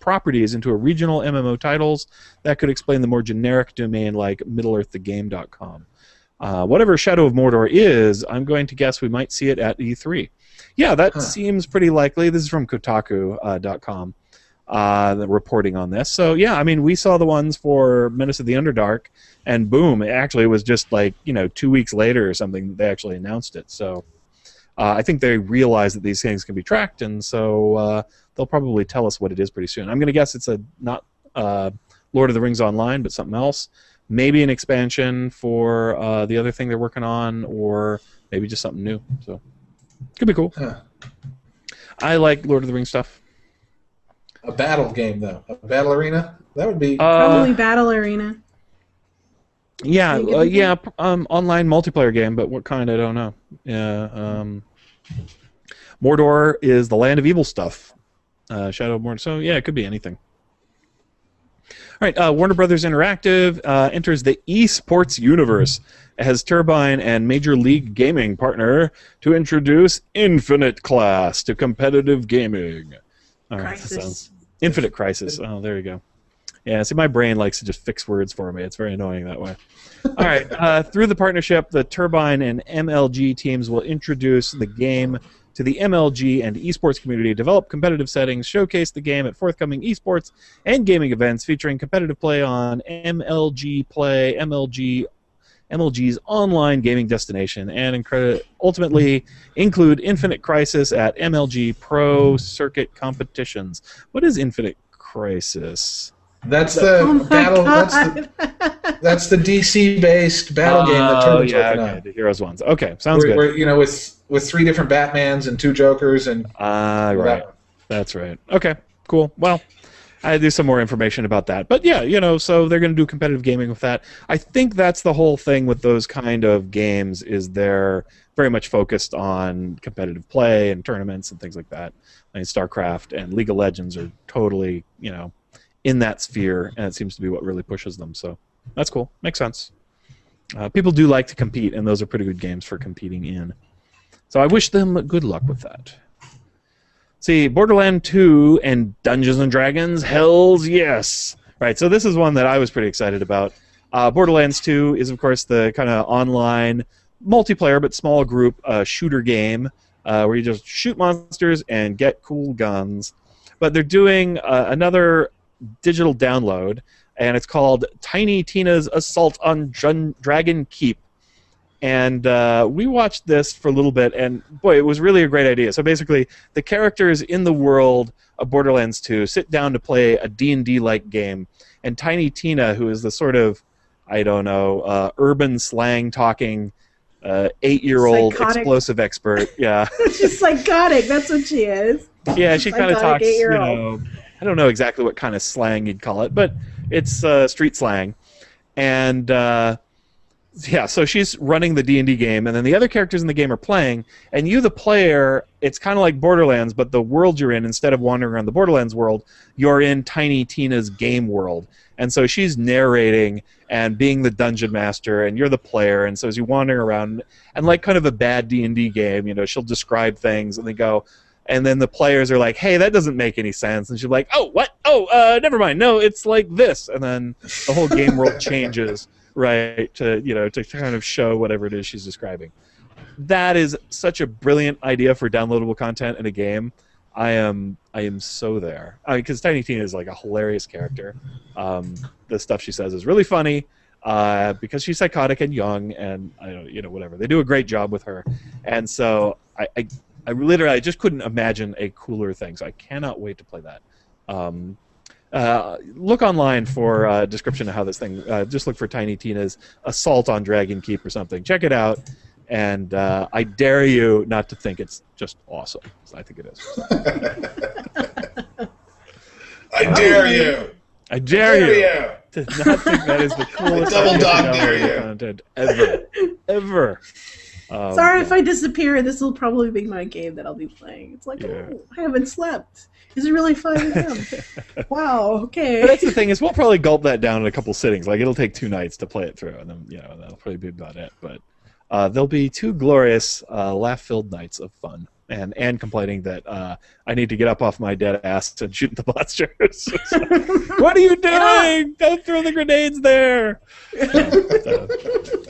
[SPEAKER 1] properties into a regional MMO titles. That could explain the more generic domain like MiddleEarthTheGame.com. Whatever Shadow of Mordor is, I'm going to guess we might see it at E3. Yeah, that seems pretty likely. This is from Kotaku.com, the reporting on this. So, yeah, I mean, we saw the ones for Menace of the Underdark, and boom, it was just 2 weeks later or something they actually announced it. So I think they realize that these things can be tracked, and so they'll probably tell us what it is pretty soon. I'm going to guess it's not Lord of the Rings Online, but something else. Maybe an expansion for the other thing they're working on, or maybe just something new. So, could be cool.
[SPEAKER 3] Huh.
[SPEAKER 1] I like Lord of the Rings stuff.
[SPEAKER 3] A battle game, though. A battle arena? That would be...
[SPEAKER 2] Probably Battle Arena.
[SPEAKER 1] Yeah, online multiplayer game, but what kind, I don't know. Yeah, Mordor is the land of evil stuff. Shadow of Mordor. So, yeah, it could be anything. All right, Warner Brothers Interactive enters the esports universe as Turbine and Major League Gaming partner to introduce Infinite Class to competitive gaming. All right,
[SPEAKER 2] Crisis.
[SPEAKER 1] Infinite Crisis. Oh, there you go. Yeah, see, my brain likes to just fix words for me. It's very annoying that way. All right, through the partnership, the Turbine and MLG teams will introduce the game to the MLG and esports community, develop competitive settings, showcase the game at forthcoming esports and gaming events featuring competitive play on MLG Play, MLG's online gaming destination, and ultimately include Infinite Crisis at MLG Pro Circuit competitions. What is Infinite Crisis?
[SPEAKER 3] That's the battle. That's the DC-based battle game that Turbine's working on.
[SPEAKER 1] The Heroes ones. Okay, sounds good.
[SPEAKER 3] With 3 different Batmans and 2 Jokers and.
[SPEAKER 1] Right. That's right. Okay, cool. Well, I do some more information about that, but yeah, so they're going to do competitive gaming with that. I think that's the whole thing with those kind of games is they're very much focused on competitive play and tournaments and things like that. I mean, StarCraft and League of Legends are totally, in that sphere, and it seems to be what really pushes them. So that's cool. Makes sense. People do like to compete, and those are pretty good games for competing in. So I wish them good luck with that. See, Borderlands 2 and Dungeons & Dragons, hells yes! Right, so this is one that I was pretty excited about. Borderlands 2 is, of course, the kind of online, multiplayer, but small group shooter game where you just shoot monsters and get cool guns. But they're doing another digital download, and it's called Tiny Tina's Assault on Dragon Keep. And we watched this for a little bit, and boy, it was really a great idea. So basically, the characters in the world of Borderlands 2 sit down to play a D&D-like game, and Tiny Tina, who is the sort of, urban slang-talking 8-year-old explosive expert, yeah.
[SPEAKER 2] She's psychotic, that's what she is.
[SPEAKER 1] Yeah, she kind of talks,
[SPEAKER 2] 8-year-old.
[SPEAKER 1] I don't know exactly what kind of slang you'd call it, but it's street slang. And so she's running the D&D game, and then the other characters in the game are playing, and you, the player, it's kind of like Borderlands, but the world you're in, instead of wandering around the Borderlands world, you're in Tiny Tina's game world. And so she's narrating and being the dungeon master, and you're the player, and so as you're wandering around, and like kind of a bad D&D game, she'll describe things, and they go, and then the players are like, hey, that doesn't make any sense. And she's like, oh, what? Oh, never mind. No, it's like this. And then the whole game world changes, right, to kind of show whatever it is she's describing. That is such a brilliant idea for downloadable content in a game. I am so there. Because Tiny Tina is like a hilarious character. The stuff she says is really funny. because she's psychotic and young, and I don't, whatever. They do a great job with her, and so I literally just couldn't imagine a cooler thing. So I cannot wait to play that. Look online for a description of how this thing. Just look for Tiny Tina's Assault on Dragon Keep or something. Check it out, and I dare you not to think it's just awesome. I think it is.
[SPEAKER 4] I dare you.
[SPEAKER 1] I dare you to not think that is the coolest
[SPEAKER 4] Double dog dare you.
[SPEAKER 1] content ever.
[SPEAKER 2] Sorry if I disappear. This will probably be my game that I'll be playing. It's like, oh, I haven't slept. Is it really 5 a.m.? Wow. Okay.
[SPEAKER 1] But that's the thing is, we'll probably gulp that down in a couple sittings. Like it'll take 2 nights to play it through, and then that'll probably be about it. But there'll be 2 glorious, laugh-filled nights of fun. And complaining that I need to get up off my dead ass and shoot the monsters. What are you doing? Don't throw the grenades there.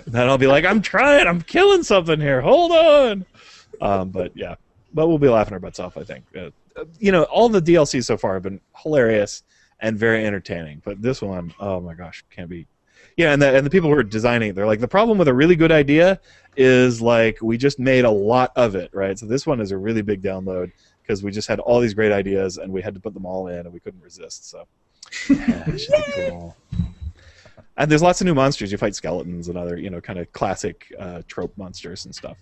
[SPEAKER 1] Then I'll be like, I'm trying. I'm killing something here. Hold on. But we'll be laughing our butts off, I think. All the DLCs so far have been hilarious and very entertaining. But this one, oh my gosh, can't be. Yeah, and the people who are designing it, they're like, the problem with a really good idea is like we just made a lot of it, right? So this one is a really big download because we just had all these great ideas and we had to put them all in and we couldn't resist. So it should be cool. And there's lots of new monsters. You fight skeletons and other, kind of classic trope monsters and stuff.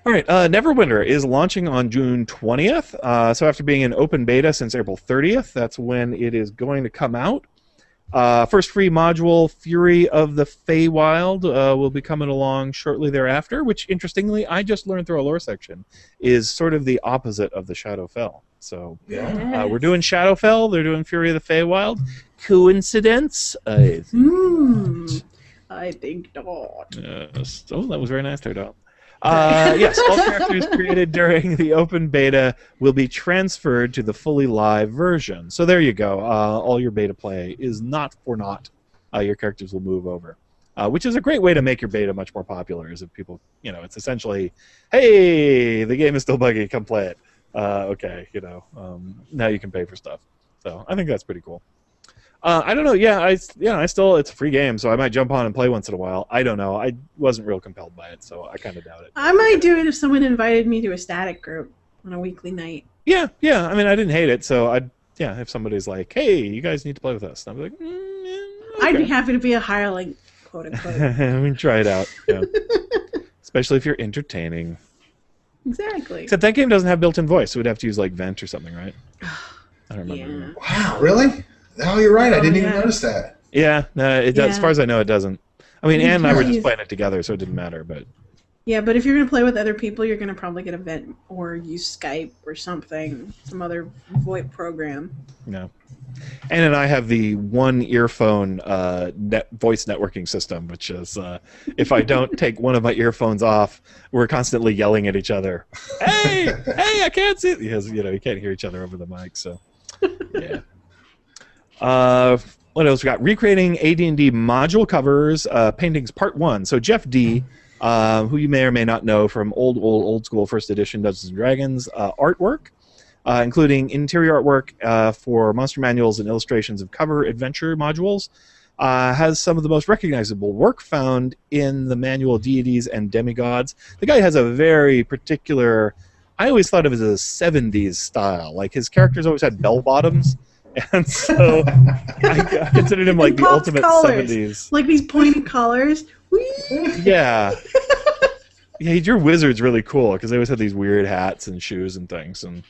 [SPEAKER 1] All right, Neverwinter is launching on June 20th. So after being in open beta since April 30th, that's when it is going to come out. First free module, Fury of the Feywild, will be coming along shortly thereafter, which, interestingly, I just learned through a lore section, is sort of the opposite of the Shadowfell. So we're doing Shadowfell, they're doing Fury of the Feywild. Coincidence? I
[SPEAKER 2] think not.
[SPEAKER 1] Yes. Oh, that was very nice, Turtle. Yes, all characters created during the open beta will be transferred to the fully live version. So there you go. All your beta play is not for naught. Your characters will move over, which is a great way to make your beta much more popular. Is if people, it's essentially, hey, the game is still buggy, come play it. Okay, now you can pay for stuff. So I think that's pretty cool. I don't know. Yeah, I still, it's a free game, so I might jump on and play once in a while. I don't know. I wasn't real compelled by it, so I kind of doubt it.
[SPEAKER 2] I might do it if someone invited me to a static group on a weekly night.
[SPEAKER 1] Yeah. I mean, I didn't hate it, so if somebody's like, hey, you guys need to play with us, I'd be like, okay.
[SPEAKER 2] I'd be happy to be a hireling, quote unquote.
[SPEAKER 1] I mean, try it out. Yeah. Especially if you're entertaining.
[SPEAKER 2] Exactly.
[SPEAKER 1] Except that game doesn't have built-in voice, so we'd have to use like Vent or something, right? I don't remember.
[SPEAKER 2] Yeah.
[SPEAKER 4] Wow, really? Oh, you're right. I didn't even notice that.
[SPEAKER 1] Yeah, no, it does. As far as I know, it doesn't. I mean, Ann and I were just playing it together, so it didn't matter. But
[SPEAKER 2] yeah, but if you're going to play with other people, you're going to probably get a vent or use Skype or something, some other VoIP program.
[SPEAKER 1] No. Ann and I have the one earphone voice networking system, which is if I don't take one of my earphones off, we're constantly yelling at each other. Hey, I can't see it. Because, you can't hear each other over the mic, so yeah. What else we got? Recreating AD&D module covers, paintings part 1. So Jeff D, who you may or may not know from old school first edition Dungeons and Dragons artwork, including interior artwork for monster manuals and illustrations of cover adventure modules, has some of the most recognizable work found in the manual Deities and Demigods. The guy has a very particular, I always thought of it as a 70s style. Like his characters always had bell bottoms. And so I considered him like the ultimate
[SPEAKER 2] collars.
[SPEAKER 1] 70s.
[SPEAKER 2] Like these pointy collars. Whee!
[SPEAKER 1] Yeah. Yeah, your wizard's really cool because they always had these weird hats and shoes and things. And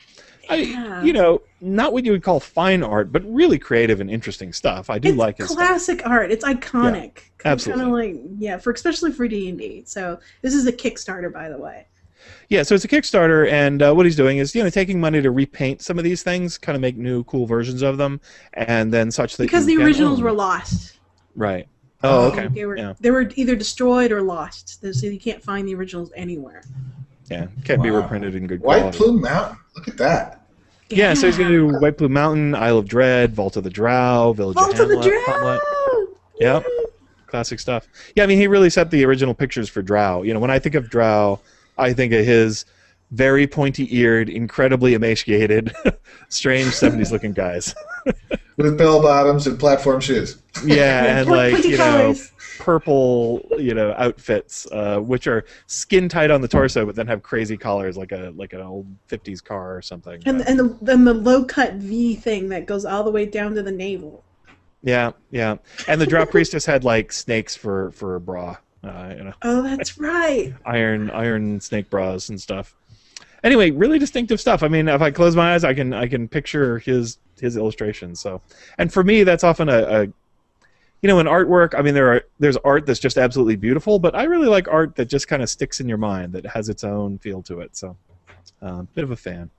[SPEAKER 1] not what you would call fine art, but really creative and interesting stuff. I do like his
[SPEAKER 2] classic
[SPEAKER 1] stuff.
[SPEAKER 2] art. It's iconic.
[SPEAKER 1] Yeah, absolutely.
[SPEAKER 2] Kind of like, especially for D&D. So this is a Kickstarter, by the way.
[SPEAKER 1] Yeah, so it's a Kickstarter, and what he's doing is, taking money to repaint some of these things, kind of make new, cool versions of them, and then such that
[SPEAKER 2] because the originals were lost.
[SPEAKER 1] Right. Oh, okay.
[SPEAKER 2] They were either destroyed or lost. So you can't find the originals anywhere.
[SPEAKER 1] Yeah, can't be reprinted in good quality.
[SPEAKER 4] White Plume Mountain. Look at that.
[SPEAKER 1] Yeah, so he's going to do White Plume Mountain, Isle of Dread, Vault of the Drow, Village of Hamlet. Yep. Classic stuff. Yeah, I mean, he really set the original pictures for Drow. When I think of Drow, I think of his very pointy-eared, incredibly emaciated, strange 70s-looking guys.
[SPEAKER 4] with bell bottoms and platform shoes.
[SPEAKER 1] Yeah, and like,
[SPEAKER 2] Pointy
[SPEAKER 1] you know,
[SPEAKER 2] colors.
[SPEAKER 1] purple, you know, outfits, which are skin tight on the torso, but then have crazy collars, like an old '50s car or something.
[SPEAKER 2] And the low cut V thing that goes all the way down to the navel.
[SPEAKER 1] Yeah, yeah. And the drop priestess had like snakes for a bra, you know,
[SPEAKER 2] Oh, that's right.
[SPEAKER 1] iron snake bras and stuff. Anyway, really distinctive stuff. I mean, if I close my eyes, I can picture his illustrations. So, and for me, that's often a you know, in artwork. I mean, there's art that's just absolutely beautiful, but I really like art that just kind of sticks in your mind, that has its own feel to it. So, bit of a fan.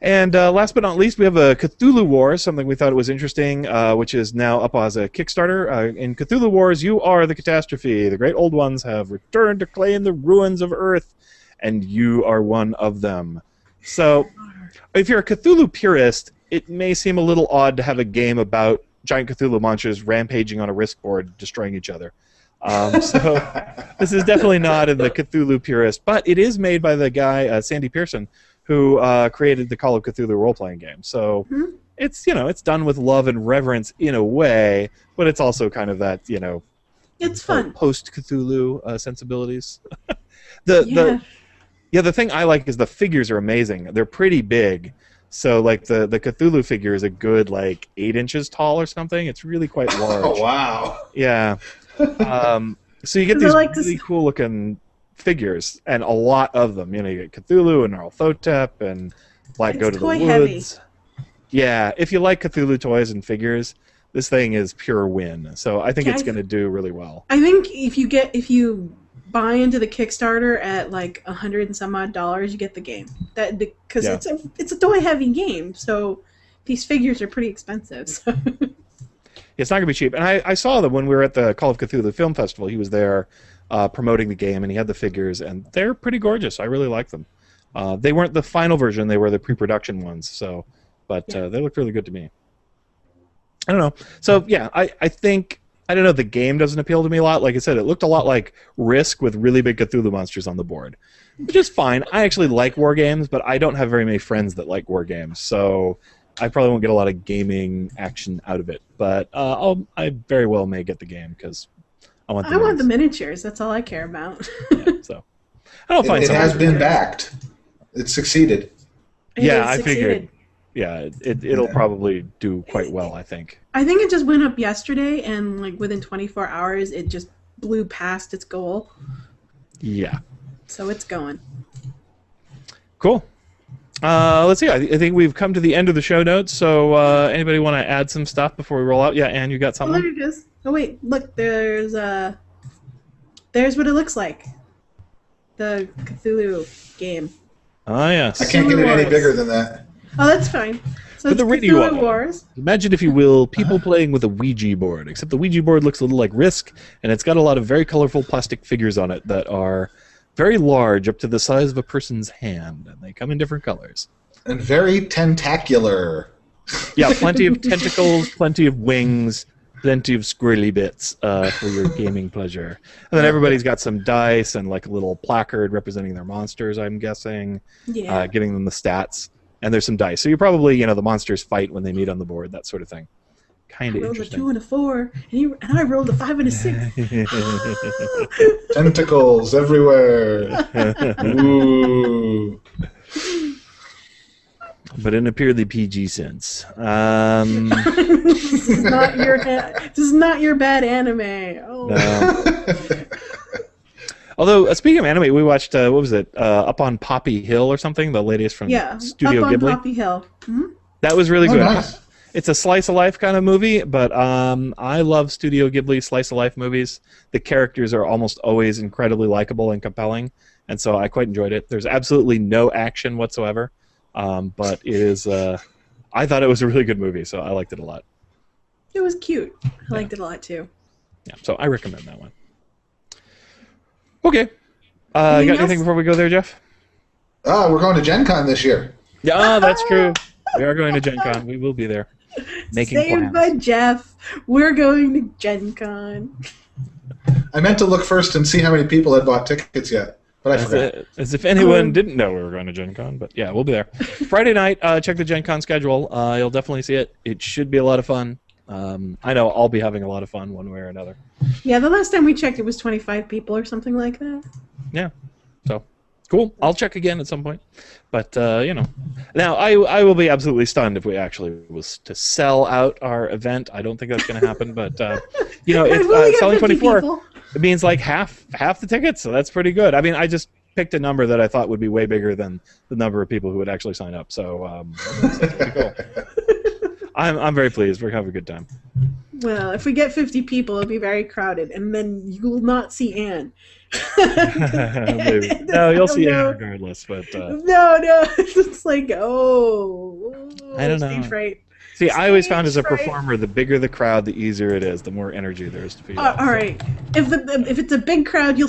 [SPEAKER 1] And last but not least, we have a Cthulhu Wars, something we thought was interesting, which is now up as a Kickstarter. In Cthulhu Wars, you are the catastrophe. The great old ones have returned to claim the ruins of Earth, and you are one of them. So, if you're a Cthulhu purist, it may seem a little odd to have a game about giant Cthulhu monsters rampaging on a risk board, destroying each other. So, this is definitely not in the Cthulhu purist, but it is made by the guy, Sandy Pearson, who created the Call of Cthulhu role-playing game. So it's, you know, it's done with love and reverence in a way, but it's also kind of that, you know,
[SPEAKER 2] It's fun.
[SPEAKER 1] post-Cthulhu sensibilities.
[SPEAKER 2] Yeah.
[SPEAKER 1] The thing I like is the figures are amazing. They're pretty big. So like the Cthulhu figure is a good like 8 inches tall or something. It's really quite large.
[SPEAKER 4] Oh, wow.
[SPEAKER 1] Yeah. So you get
[SPEAKER 2] And I
[SPEAKER 1] these
[SPEAKER 2] like to
[SPEAKER 1] really cool looking figures, and a lot of them. You know, you get Cthulhu and Narlthotep and Black
[SPEAKER 2] It's
[SPEAKER 1] Goat of the
[SPEAKER 2] toy heavy.
[SPEAKER 1] Woods. Yeah, if you like Cthulhu toys and figures, this thing is pure win. So I think
[SPEAKER 2] Yeah,
[SPEAKER 1] it's going to do really well.
[SPEAKER 2] I think if you buy into the Kickstarter at like $100 and some odd, you get the game. That because
[SPEAKER 1] Yeah.
[SPEAKER 2] it's a toy heavy game, so these figures are pretty expensive. So.
[SPEAKER 1] It's not going to be cheap. And I saw them when we were at the Call of Cthulhu Film Festival. He was there promoting the game, and he had the figures, and they're pretty gorgeous. I really like them. They weren't the final version; they were the pre-production ones. So, but they looked really good to me. I don't know. So yeah, I think, I don't know. The game doesn't appeal to me a lot. Like I said, it looked a lot like Risk with really big Cthulhu monsters on the board, which is fine. I actually like war games, but I don't have very many friends that like war games, so I probably won't get a lot of gaming action out of it. But I very well may get the game because I want
[SPEAKER 2] the miniatures. That's all I care about.
[SPEAKER 1] Yeah, so I'll find
[SPEAKER 4] It
[SPEAKER 1] something.
[SPEAKER 4] has been backed. It succeeded.
[SPEAKER 1] Yeah,
[SPEAKER 2] It
[SPEAKER 1] I
[SPEAKER 2] succeeded.
[SPEAKER 1] figured. Yeah, it'll probably do quite well, I think.
[SPEAKER 2] I think it just went up yesterday, and like within 24 hours, it just blew past its goal.
[SPEAKER 1] Yeah.
[SPEAKER 2] So it's going.
[SPEAKER 1] Cool. Let's see. I think we've come to the end of the show notes. So anybody want to add some stuff before we roll out? Yeah, Anne, you got
[SPEAKER 2] Oh, there
[SPEAKER 1] something?
[SPEAKER 2] it is. Oh wait, look. There's what it looks like. The Cthulhu game.
[SPEAKER 1] Oh, yes.
[SPEAKER 4] I can't get it any
[SPEAKER 2] Wars.
[SPEAKER 4] bigger than that.
[SPEAKER 2] Oh, that's fine. So
[SPEAKER 1] But
[SPEAKER 2] it's
[SPEAKER 1] the radio
[SPEAKER 2] Cthulhu
[SPEAKER 1] one.
[SPEAKER 2] Wars.
[SPEAKER 1] Imagine, if you will, people playing with a Ouija board, except the Ouija board looks a little like Risk, and it's got a lot of very colorful plastic figures on it that are very large, up to the size of a person's hand, and they come in different colors.
[SPEAKER 4] And very tentacular.
[SPEAKER 1] Yeah, plenty of tentacles, plenty of wings, plenty of squirrely bits for your gaming pleasure. And then everybody's got some dice and like a little placard representing their monsters, I'm guessing,
[SPEAKER 2] Yeah.
[SPEAKER 1] giving them the stats. And there's some dice. So you probably, you know, the monsters fight when they meet on the board, that sort of thing. Kind
[SPEAKER 2] I
[SPEAKER 1] of
[SPEAKER 2] rolled a
[SPEAKER 1] interesting.
[SPEAKER 2] 2 and a 4, and I rolled a 5 and a 6.
[SPEAKER 4] Tentacles everywhere. Ooh.
[SPEAKER 1] But in a purely PG sense.
[SPEAKER 2] This is not your bad anime. Oh.
[SPEAKER 1] No. Although, speaking of anime, we watched, what was it, Up on Poppy Hill or something, the latest from
[SPEAKER 2] Yeah,
[SPEAKER 1] Studio
[SPEAKER 2] up on
[SPEAKER 1] Ghibli.
[SPEAKER 2] Poppy Hill. Hmm?
[SPEAKER 1] That was really
[SPEAKER 4] Oh,
[SPEAKER 1] good.
[SPEAKER 4] nice.
[SPEAKER 1] It's a slice of life kind of movie, but I love Studio Ghibli slice of life movies. The characters are almost always incredibly likable and compelling, and so I quite enjoyed it. There's absolutely no action whatsoever, but it is. I thought it was a really good movie, so I liked it a lot.
[SPEAKER 2] It was cute. I liked it a lot too.
[SPEAKER 1] Yeah, so I recommend that one. Okay, you got
[SPEAKER 2] Anything
[SPEAKER 1] anything
[SPEAKER 2] else?
[SPEAKER 1] before we go there, Jeff?
[SPEAKER 4] We're going to Gen Con this year.
[SPEAKER 1] Yeah, that's true. We are going to Gen Con. We will be there. Making
[SPEAKER 2] Saved
[SPEAKER 1] plans.
[SPEAKER 2] by Jeff. We're going to Gen Con.
[SPEAKER 4] I meant to look first and see how many people had bought tickets yet. But I forgot.
[SPEAKER 1] As if anyone didn't know we were going to Gen Con, but yeah, we'll be there. Friday night, check the Gen Con schedule. You'll definitely see it. It should be a lot of fun. I know I'll be having a lot of fun one way or another.
[SPEAKER 2] Yeah, the last time we checked, it was 25 people or something like that.
[SPEAKER 1] Yeah, so cool. I'll check again at some point. But, now I will be absolutely stunned if we actually was to sell out our event. I don't think that's going to happen, but, it's selling 24.
[SPEAKER 2] People.
[SPEAKER 1] It means like half the tickets, so that's pretty good. I mean, I just picked a number that I thought would be way bigger than the number of people who would actually sign up. So that's pretty cool. I'm very pleased. We're having a good time.
[SPEAKER 2] Well, if we get 50 people, it'll be very crowded, and then you will not see Anne.
[SPEAKER 1] No, you'll see Anne regardless. But
[SPEAKER 2] no, it's like
[SPEAKER 1] I don't know.
[SPEAKER 2] Stage fright.
[SPEAKER 1] See, I always found as a performer, the bigger the crowd, the easier it is, the more energy there is to feed off.
[SPEAKER 2] All right. If it's a big crowd, you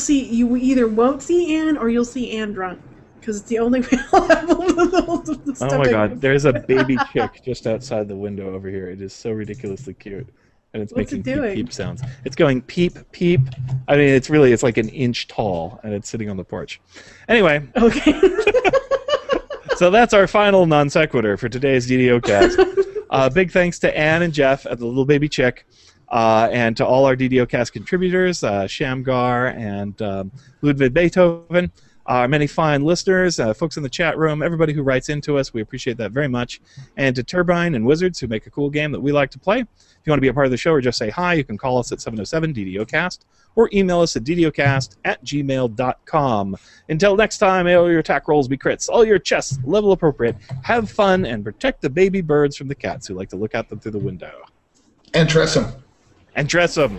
[SPEAKER 2] either won't see Anne or you'll see Anne drunk, because it's the only way I'll have the
[SPEAKER 1] Oh my God! There's a baby chick just outside the window over here. It is so ridiculously cute, and it's making peep peep sounds. It's going peep peep. I mean, it's like an inch tall, and it's sitting on the porch. Anyway.
[SPEAKER 2] Okay.
[SPEAKER 1] So that's our final non sequitur for today's DDOcast. Big thanks to Anne and Jeff at the Little Baby Chick, and to all our DDOcast contributors, Shamgar and Ludwig Beethoven, our many fine listeners, folks in the chat room, everybody who writes into us. We appreciate that very much. And to Turbine and Wizards, who make a cool game that we like to play. If you want to be a part of the show or just say hi, you can call us at 707-DDOcast or email us at ddocast@gmail.com. Until next time, may all your attack rolls be crits, all your chests level appropriate, have fun, and protect the baby birds from the cats who like to look at them through the window.
[SPEAKER 4] And dress them.
[SPEAKER 1] And dress them.